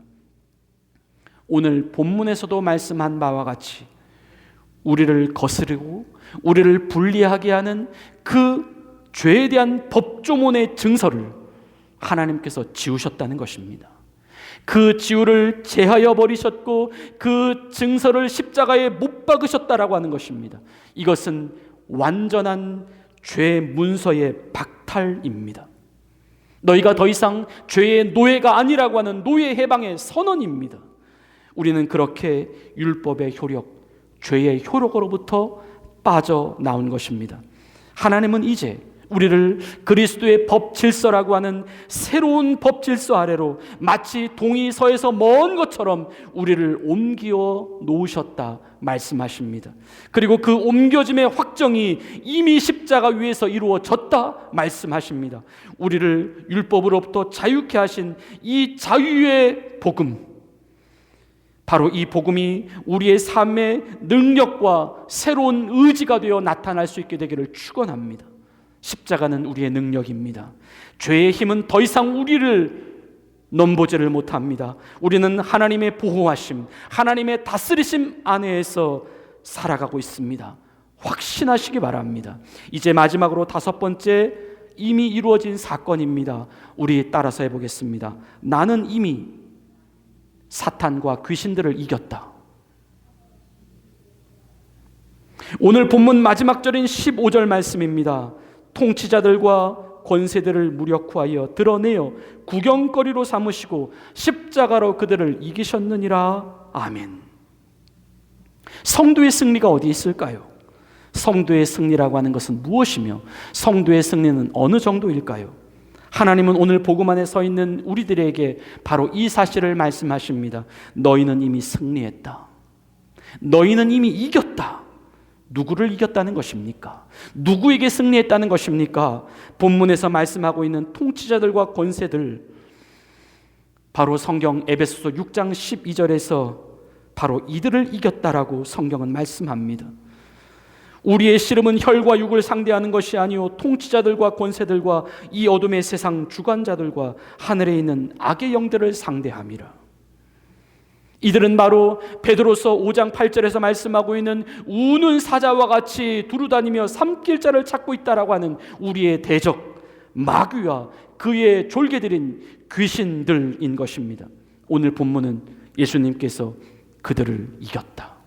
오늘 본문에서도 말씀한 바와 같이 우리를 거스르고 우리를 불리하게 하는 그 죄에 대한 법조문의 증서를 하나님께서 지우셨다는 것입니다. 그 지우를 제하여 버리셨고 그 증서를 십자가에 못 박으셨다라고 하는 것입니다. 이것은 완전한 죄 문서의 박탈입니다. 너희가 더 이상 죄의 노예가 아니라고 하는 노예 해방의 선언입니다. 우리는 그렇게 율법의 효력, 죄의 효력으로부터 빠져나온 것입니다. 하나님은 이제 우리를 그리스도의 법 질서라고 하는 새로운 법 질서 아래로 마치 동이 서에서 먼 것처럼 우리를 옮겨 놓으셨다 말씀하십니다. 그리고 그 옮겨짐의 확정이 이미 십자가 위에서 이루어졌다 말씀하십니다. 우리를 율법으로부터 자유케 하신 이 자유의 복음, 바로 이 복음이 우리의 삶의 능력과 새로운 의지가 되어 나타날 수 있게 되기를 축원합니다. 십자가는 우리의 능력입니다. 죄의 힘은 더 이상 우리를 넘보지를 못합니다. 우리는 하나님의 보호하심, 하나님의 다스리심 안에서 살아가고 있습니다. 확신하시기 바랍니다. 이제 마지막으로 다섯 번째 이미 이루어진 사건입니다. 우리 따라서 해보겠습니다. 나는 이미 사탄과 귀신들을 이겼다. 오늘 본문 마지막 절인 15절 말씀입니다. 통치자들과 권세들을 무력화하여 드러내어 구경거리로 삼으시고 십자가로 그들을 이기셨느니라. 아멘. 성도의 승리가 어디 있을까요? 성도의 승리라고 하는 것은 무엇이며 성도의 승리는 어느 정도일까요? 하나님은 오늘 복음 안에 서 있는 우리들에게 바로 이 사실을 말씀하십니다. 너희는 이미 승리했다. 너희는 이미 이겼다. 누구를 이겼다는 것입니까? 누구에게 승리했다는 것입니까? 본문에서 말씀하고 있는 통치자들과 권세들, 바로 성경 에베소서 6장 12절에서 바로 이들을 이겼다라고 성경은 말씀합니다. 우리의 씨름은 혈과 육을 상대하는 것이 아니요 통치자들과 권세들과 이 어둠의 세상 주관자들과 하늘에 있는 악의 영들을 상대함이라. 이들은 바로 베드로서 5장 8절에서 말씀하고 있는 우는 사자와 같이 두루다니며 삼킬 자를 찾고 있다라고 하는 우리의 대적 마귀와 그의 졸개들인 귀신들인 것입니다. 오늘 본문은 예수님께서 그들을 이겼다.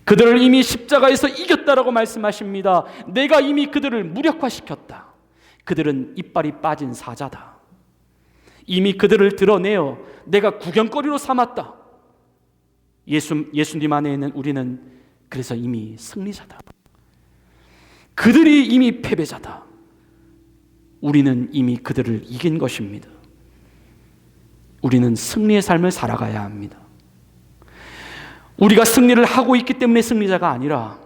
그들을 이미 십자가에서 이겼다라고 말씀하십니다. 내가 이미 그들을 무력화시켰다. 그들은 이빨이 빠진 사자다. 이미 그들을 드러내어 내가 구경거리로 삼았다. 예수님 안에 있는 우리는 그래서 이미 승리자다. 그들이 이미 패배자다. 우리는 이미 그들을 이긴 것입니다. 우리는 승리의 삶을 살아가야 합니다. 우리가 승리를 하고 있기 때문에 승리자가 아니라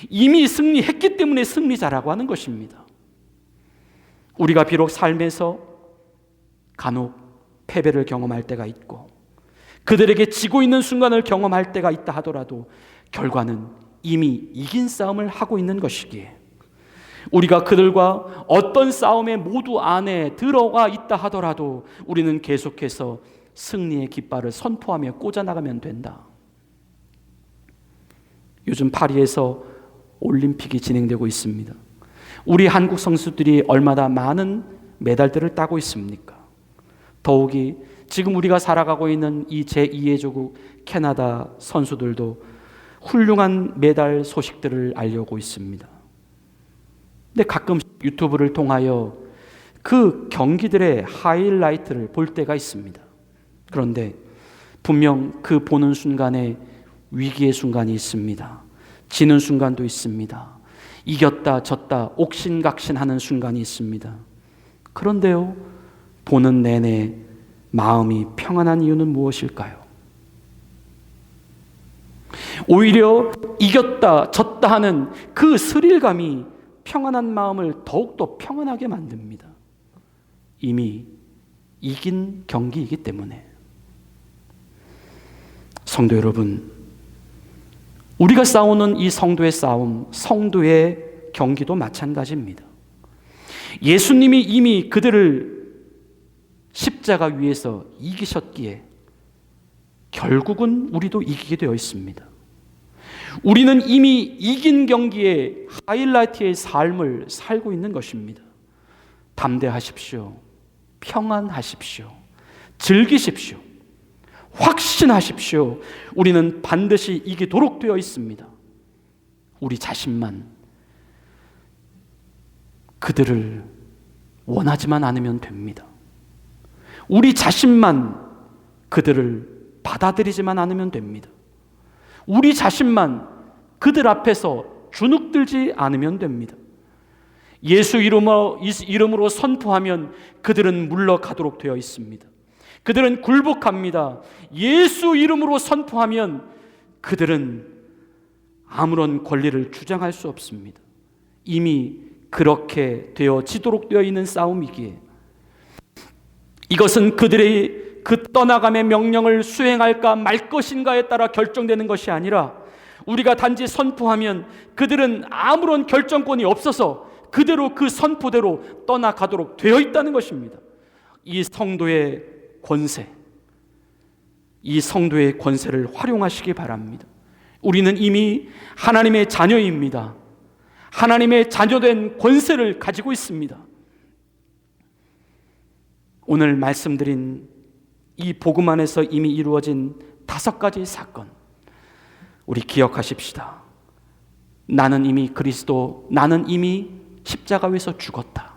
이미 승리했기 때문에 승리자라고 하는 것입니다. 우리가 비록 삶에서 간혹 패배를 경험할 때가 있고 그들에게 지고 있는 순간을 경험할 때가 있다 하더라도 결과는 이미 이긴 싸움을 하고 있는 것이기에 우리가 그들과 어떤 싸움에 모두 안에 들어가 있다 하더라도 우리는 계속해서 승리의 깃발을 선포하며 꽂아나가면 된다. 요즘 파리에서 올림픽이 진행되고 있습니다. 우리 한국 선수들이 얼마나 많은 메달들을 따고 있습니까? 더욱이 지금 우리가 살아가고 있는 이 제2의 조국 캐나다 선수들도 훌륭한 메달 소식들을 알려오고 있습니다. 근데 가끔씩 유튜브를 통하여 그 경기들의 하이라이트를 볼 때가 있습니다. 그런데 분명 그 보는 순간에 위기의 순간이 있습니다. 지는 순간도 있습니다. 이겼다 졌다 옥신각신하는 순간이 있습니다. 그런데요, 보는 내내 마음이 평안한 이유는 무엇일까요? 오히려 이겼다 졌다 하는 그 스릴감이 평안한 마음을 더욱더 평안하게 만듭니다. 이미 이긴 경기이기 때문에. 성도 여러분, 우리가 싸우는 이 성도의 싸움, 성도의 경기도 마찬가지입니다. 예수님이 이미 그들을 십자가 위에서 이기셨기에 결국은 우리도 이기게 되어 있습니다. 우리는 이미 이긴 경기의 하이라이트의 삶을 살고 있는 것입니다. 담대하십시오. 평안하십시오. 즐기십시오. 확신하십시오. 우리는 반드시 이기도록 되어 있습니다. 우리 자신만 그들을 원하지만 않으면 됩니다. 우리 자신만 그들을 받아들이지만 않으면 됩니다. 우리 자신만 그들 앞에서 주눅들지 않으면 됩니다. 예수 이름으로 선포하면 그들은 물러가도록 되어 있습니다. 그들은 굴복합니다. 예수 이름으로 선포하면 그들은 아무런 권리를 주장할 수 없습니다. 이미 그렇게 되어지도록 되어 있는 싸움이기에 이것은 그들의 그 떠나감의 명령을 수행할까 말 것인가에 따라 결정되는 것이 아니라 우리가 단지 선포하면 그들은 아무런 결정권이 없어서 그대로 그 선포대로 떠나가도록 되어 있다는 것입니다. 이 성도의 권세, 이 성도의 권세를 활용하시기 바랍니다. 우리는 이미 하나님의 자녀입니다. 하나님의 자녀된 권세를 가지고 있습니다. 오늘 말씀드린 이 복음 안에서 이미 이루어진 5가지 사건, 우리 기억하십시다. 나는 이미 그리스도, 나는 이미 십자가 위에서 죽었다.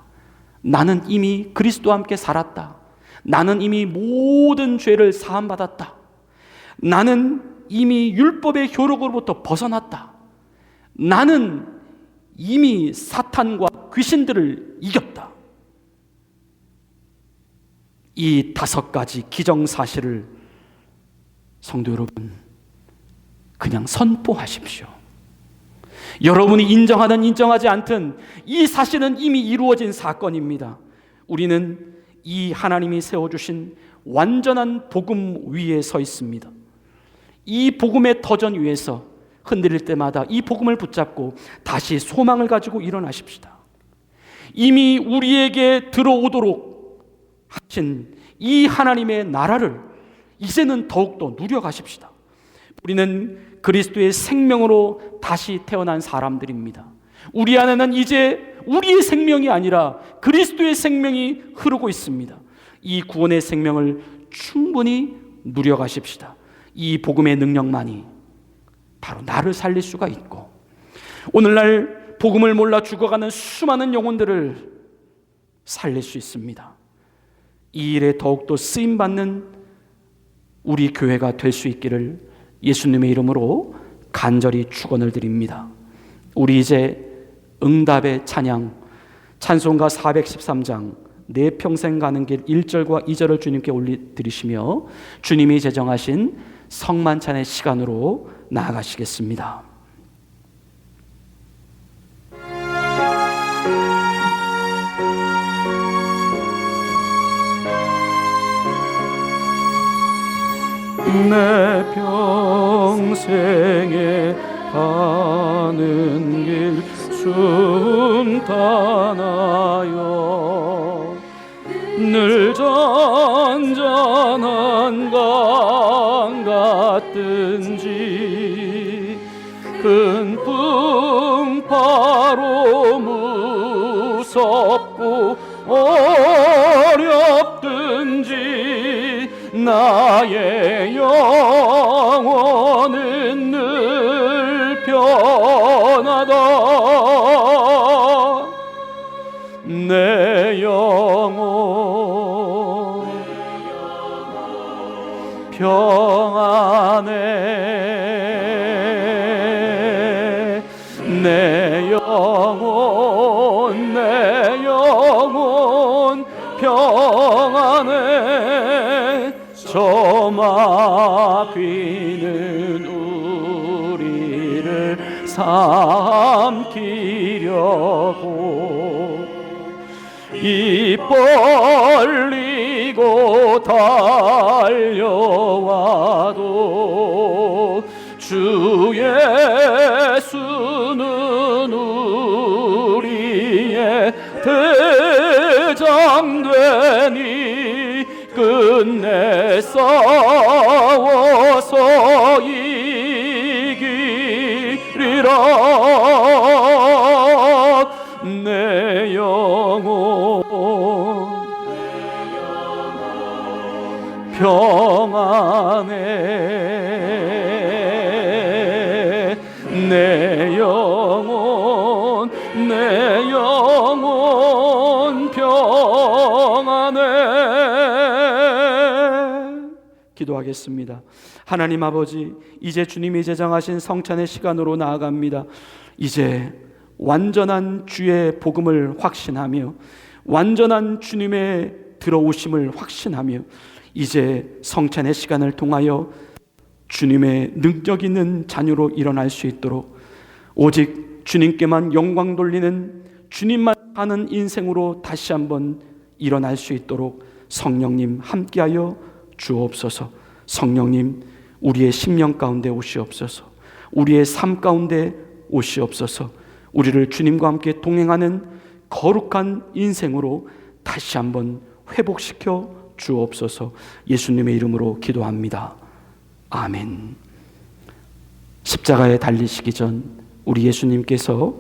나는 이미 그리스도와 함께 살았다. 나는 이미 모든 죄를 사함받았다. 나는 이미 율법의 효력으로부터 벗어났다. 나는 이미 사탄과 귀신들을 이겼다. 이 5가지 기정사실을 성도 여러분, 그냥 선포하십시오. 여러분이 인정하든 인정하지 않든 이 사실은 이미 이루어진 사건입니다. 우리는 이 하나님이 세워주신 완전한 복음 위에 서 있습니다. 이 복음의 터전 위에서 흔들릴 때마다 이 복음을 붙잡고 다시 소망을 가지고 일어나십시다. 이미 우리에게 들어오도록 하신 이 하나님의 나라를 이제는 더욱더 누려가십시다. 우리는 그리스도의 생명으로 다시 태어난 사람들입니다. 우리 안에는 이제 우리의 생명이 아니라 그리스도의 생명이 흐르고 있습니다. 이 구원의 생명을 충분히 누려가십시다. 이 복음의 능력만이 바로 나를 살릴 수가 있고, 오늘날 복음을 몰라 죽어가는 수많은 영혼들을 살릴 수 있습니다. 이 일에 더욱더 쓰임받는 우리 교회가 될 수 있기를 예수님의 이름으로 간절히 축원을 드립니다. 우리 이제 응답의 찬양, 찬송가 413장 내 평생 가는 길 1절과 2절을 주님께 올려드리시며 주님이 제정하신 성만찬의 시간으로 나아가시겠습니다. 내 평생에 가는 길 순탄하여 늘 잔잔한 강 같든지 큰 풍파로 무섭고 어렵든지 나의 영혼은 늘 편하다. 내 영혼 평안해. 내 영혼 평안해. 저 마귀는 우리를 삼키려고 입 벌리고 달려와도 주 예수는 우리의 대장되니 끝내 싸워서 이기리라. 내 영혼 평안해. 내 영혼 평안해. 기도하겠습니다. 하나님 아버지, 이제 주님이 제정하신 성찬의 시간으로 나아갑니다. 이제 완전한 주의 복음을 확신하며 완전한 주님의 들어오심을 확신하며 이제 성찬의 시간을 통하여 주님의 능력 있는 자녀로 일어날 수 있도록 오직 주님께만 영광 돌리는 주님만 하는 인생으로 다시 한번 일어날 수 있도록 성령님 함께하여 주옵소서. 성령님 우리의 심령 가운데 오시옵소서. 우리의 삶 가운데 오시옵소서. 우리를 주님과 함께 동행하는 거룩한 인생으로 다시 한번 회복시켜 주옵소서. 예수님의 이름으로 기도합니다. 아멘. 십자가에 달리시기 전 우리 예수님께서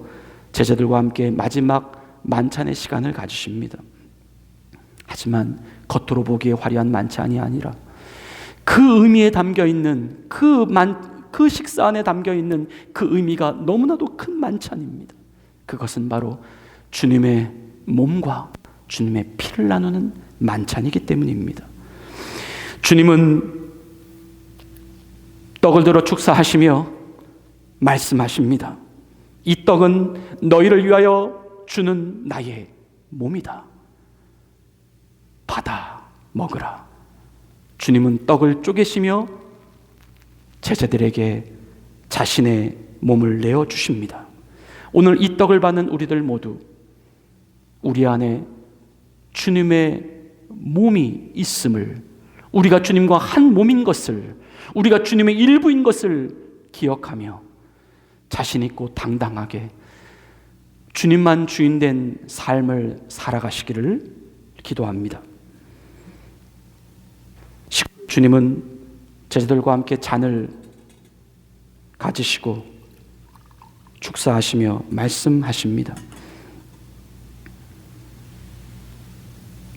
제자들과 함께 마지막 만찬의 시간을 가지십니다. 하지만 겉으로 보기에 화려한 만찬이 아니라 그 의미에 담겨있는 그 식사 안에 담겨있는 그 의미가 너무나도 큰 만찬입니다. 그것은 바로 주님의 몸과 주님의 피를 나누는 만찬이기 때문입니다. 주님은 떡을 들어 축사하시며 말씀하십니다. 이 떡은 너희를 위하여 주는 나의 몸이다. 받아 먹으라. 주님은 떡을 쪼개시며 제자들에게 자신의 몸을 내어 주십니다. 오늘 이 떡을 받는 우리들 모두 우리 안에 주님의 몸이 있음을, 우리가 주님과 한 몸인 것을, 우리가 주님의 일부인 것을 기억하며 자신 있고 당당하게 주님만 주인된 삶을 살아가시기를 기도합니다. 주님은 제자들과 함께 잔을 가지시고 축사하시며 말씀하십니다.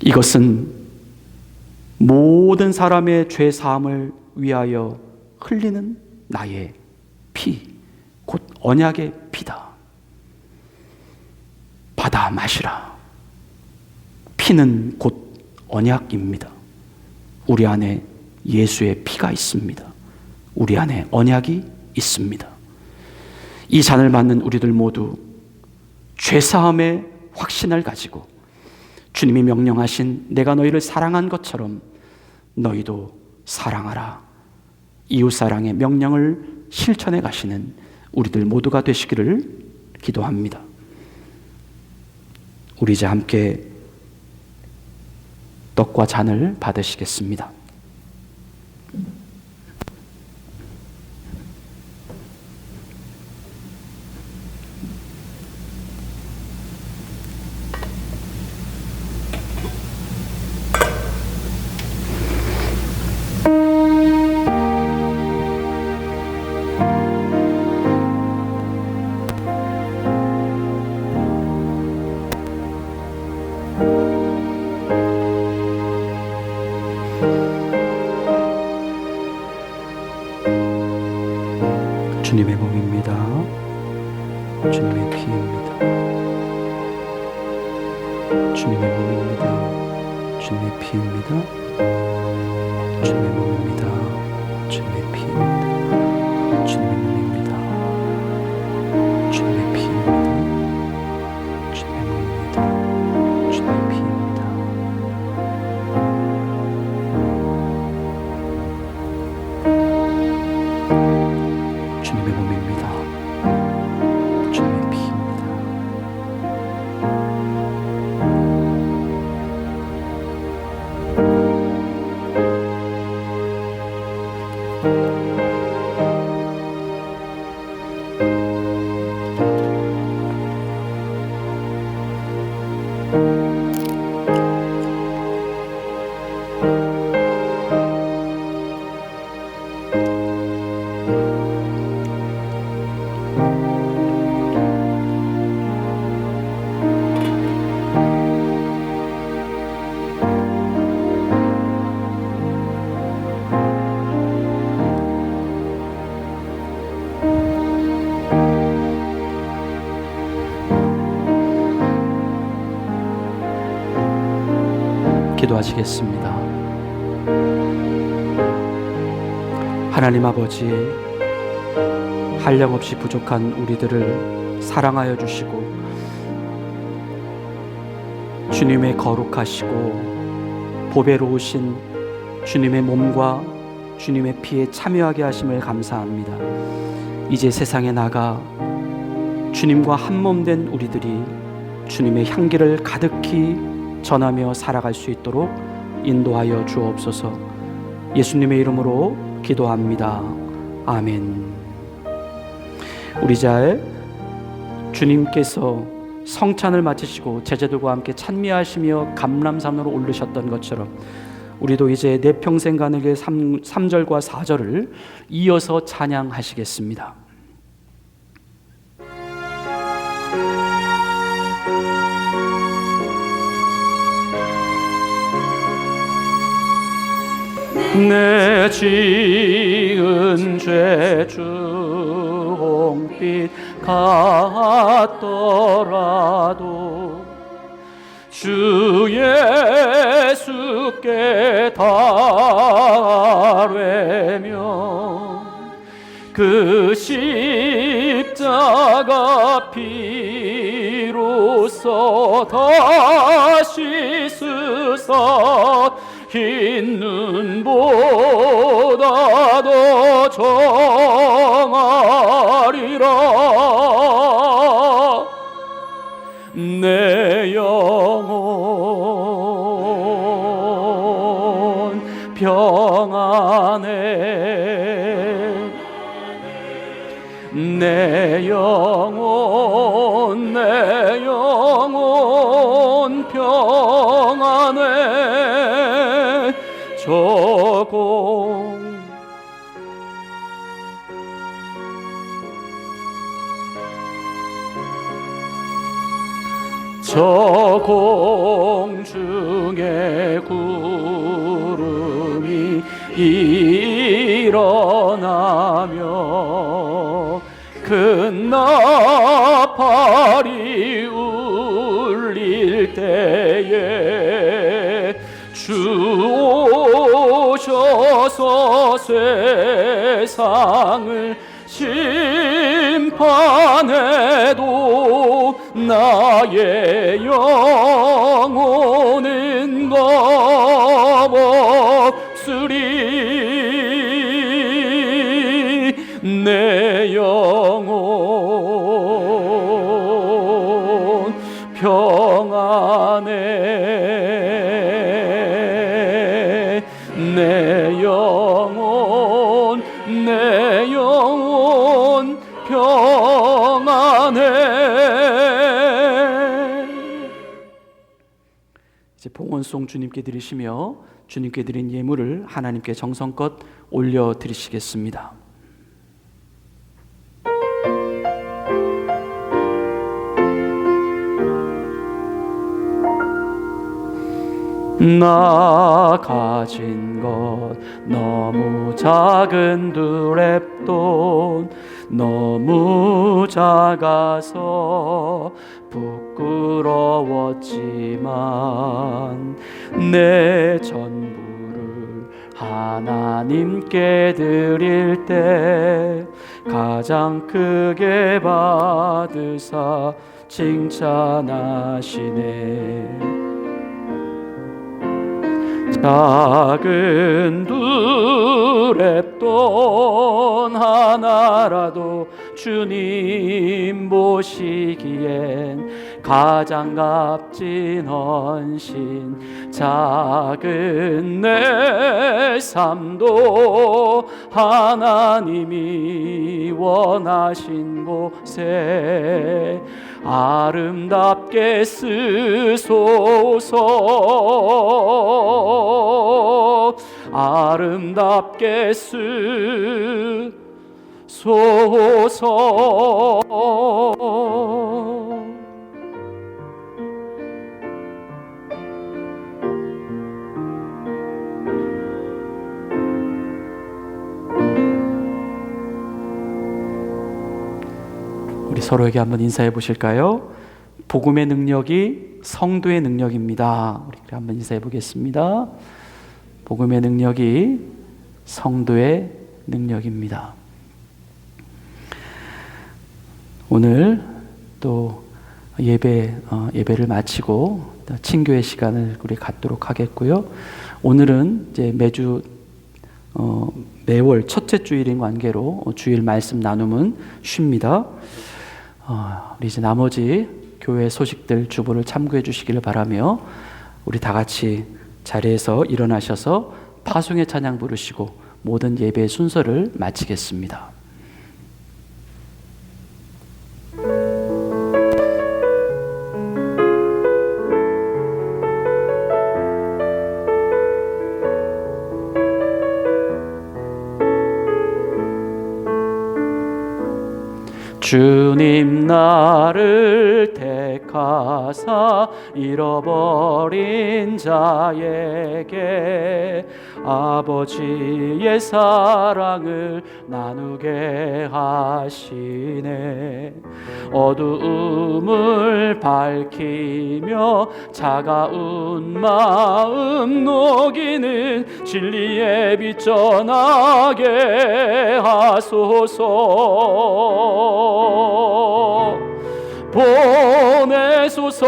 이것은 모든 사람의 죄 사함을 위하여 흘리는 나의 피, 곧 언약의 피다. 받아 마시라. 피는 곧 언약입니다. 우리 안에 예수의 피가 있습니다. 우리 안에 언약이 있습니다. 이 잔을 받는 우리들 모두 죄사함의 확신을 가지고 주님이 명령하신 내가 너희를 사랑한 것처럼 너희도 사랑하라. 이웃사랑의 명령을 실천해 가시는 우리들 모두가 되시기를 기도합니다. 우리 이제 함께 떡과 잔을 받으시겠습니다. 주님의 몸입니다. 주님의 피입니다. 주님의 몸입니다. 주님의 피입니다. 주님의 몸입니다. 주님의 피입니다. 주님의 몸입니다. 주님의 피입니다. 주님의 몸입니다. 주님의 피입니다. 주님의 몸입니다. 주님의 피입니다. 기도하시겠습니다. 하나님 아버지, 한량없이 부족한 우리들을 사랑하여 주시고 주님의 거룩하시고 보배로우신 주님의 몸과 주님의 피에 참여하게 하심을 감사합니다. 이제 세상에 나가 주님과 한 몸 된 우리들이 주님의 향기를 가득히 전하며 살아갈 수 있도록 인도하여 주옵소서. 예수님의 이름으로 기도합니다. 아멘. 우리 잘 주님께서 성찬을 마치시고 제자들과 함께 찬미하시며 감람산으로 오르셨던 것처럼 우리도 이제 내 평생 가는 길 3절과 4절을 이어서 찬양하시겠습니다. 내 지은 죄 주홍빛 같더라도 주 예수께 달래며 그 십자가 피로써 다시 쓰사 흰 눈보다 더 정하리라. 내 영혼 평안해. 내 영혼 평안해. 저 공중에 구름이 일어나며 큰 나팔이 울릴 때에 주 오셔서 세상을 심판해도 나의 영혼은 겁없으리. 내 영혼 평안해. 내 영혼 평안해. 이제 봉헌송 주님께 드리시며 주님께 드린 예물을 하나님께 정성껏 올려 드리시겠습니다. 나 가진 것 너무 작은 두 랩돈 너무 작아서 부끄러웠지만 내 전부를 하나님께 드릴 때 가장 크게 받으사 칭찬하시네. 작은 두 랩돈 하나라도 주님 보시기엔 가장 값진 헌신. 작은 내 삶도 하나님이 원하신 곳에 아름답게 쓰소서. 아름답게 쓰소서. 우리 서로에게 한번 인사해 보실까요? 복음의 능력이 성도의 능력입니다. 우리 한번 인사해 보겠습니다. 복음의 능력이 성도의 능력입니다. 오늘 또 예배를 마치고 친교의 시간을 우리 갖도록 하겠고요. 오늘은 이제 매월 첫째 주일인 관계로 주일 말씀 나눔은 쉽니다. 우리 이제 나머지 교회 소식들 주보를 참고해 주시기를 바라며 우리 다 같이 자리에서 일어나셔서 파송의 찬양 부르시고 모든 예배 순서를 마치겠습니다. 주님 나를 택 택하사 잃어버린 자에게 아버지의 사랑을 나누게 하시네. 어두움을 밝히며 차가운 마음 녹이는 진리의 빛 전하게 하소서. 보내소서.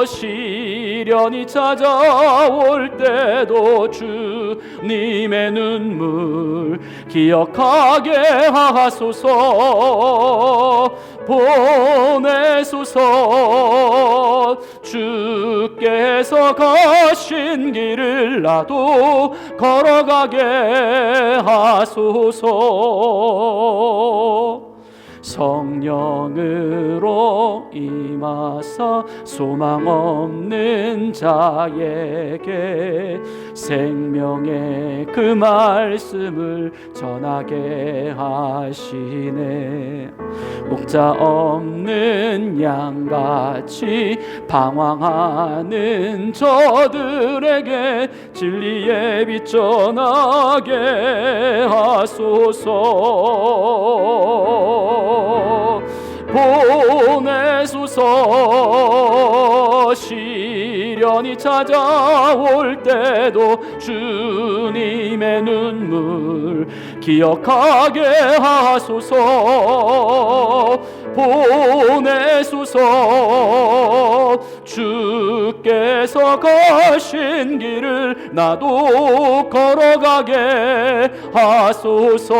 시련이 찾아올 때도 주님의 눈물 기억하게 하소서. 보내소서. 주께서 가신 길을 나도 걸어가게 하소서. 성령으로 임하사 소망 없는 자에게 생명의 그 말씀을 전하게 하시네. 목자 없는 양같이 방황하는 저들에게 진리의 빛 전하게 하소서. 보내소서. 시련이 찾아올 때도 주님의 눈물 기억하게 하소서. 보내소서. 주께서 가신 길을 나도 걸어가게 하소서.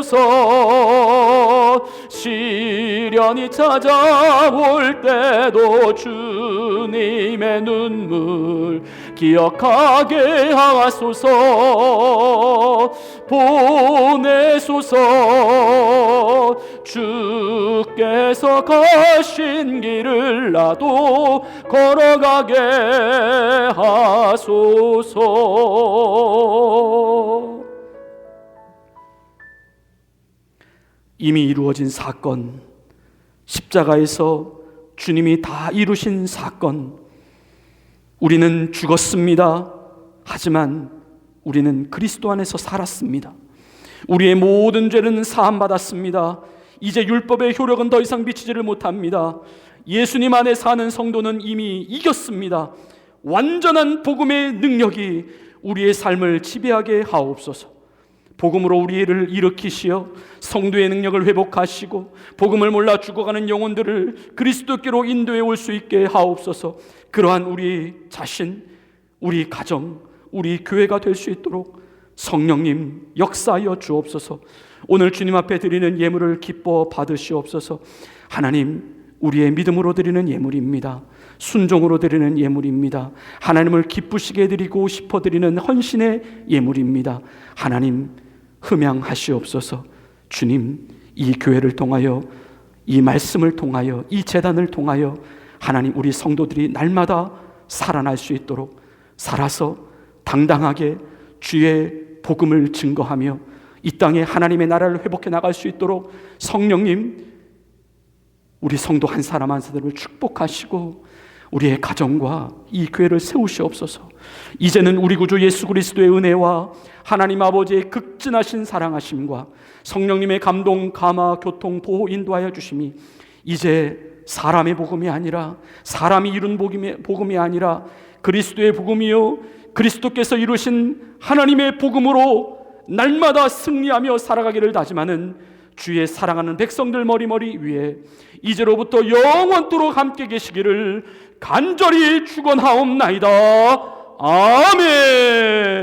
보내소서. 시련이 찾아올 때도 주님의 눈물 기억하게 하소서. 보내소서. 주께서 가신 길을 나도 걸어가게 하소서. 이미 이루어진 사건, 십자가에서 주님이 다 이루신 사건. 우리는 죽었습니다. 하지만 우리는 그리스도 안에서 살았습니다. 우리의 모든 죄는 사함받았습니다. 이제 율법의 효력은 더 이상 미치지를 못합니다. 예수님 안에 사는 성도는 이미 이겼습니다. 완전한 복음의 능력이 우리의 삶을 지배하게 하옵소서. 복음으로 우리를 일으키시어 성도의 능력을 회복하시고 복음을 몰라 죽어가는 영혼들을 그리스도께로 인도해 올 수 있게 하옵소서. 그러한 우리 자신, 우리 가정, 우리 교회가 될 수 있도록 성령님 역사하여 주옵소서. 오늘 주님 앞에 드리는 예물을 기뻐 받으시옵소서. 하나님, 우리의 믿음으로 드리는 예물입니다. 순종으로 드리는 예물입니다. 하나님을 기쁘시게 드리고 싶어 드리는 헌신의 예물입니다. 하나님, 흠양하시옵소서. 주님, 이 교회를 통하여, 이 말씀을 통하여, 이 제단을 통하여 하나님, 우리 성도들이 날마다 살아날 수 있도록 살아서 당당하게 주의 복음을 증거하며 이 땅에 하나님의 나라를 회복해 나갈 수 있도록 성령님, 우리 성도 한 사람 한 사람을 축복하시고 우리의 가정과 이 교회를 세우시옵소서. 이제는 우리 구주 예수 그리스도의 은혜와 하나님 아버지의 극진하신 사랑하심과 성령님의 감동, 감화, 교통, 보호, 인도하여 주심이 이제 사람의 복음이 아니라, 사람이 이룬 복음이 아니라 그리스도의 복음이요 그리스도께서 이루신 하나님의 복음으로 날마다 승리하며 살아가기를 다짐하는 주의 사랑하는 백성들 머리머리 위에 이제로부터 영원토록 함께 계시기를 간절히 축원하옵나이다. 아멘.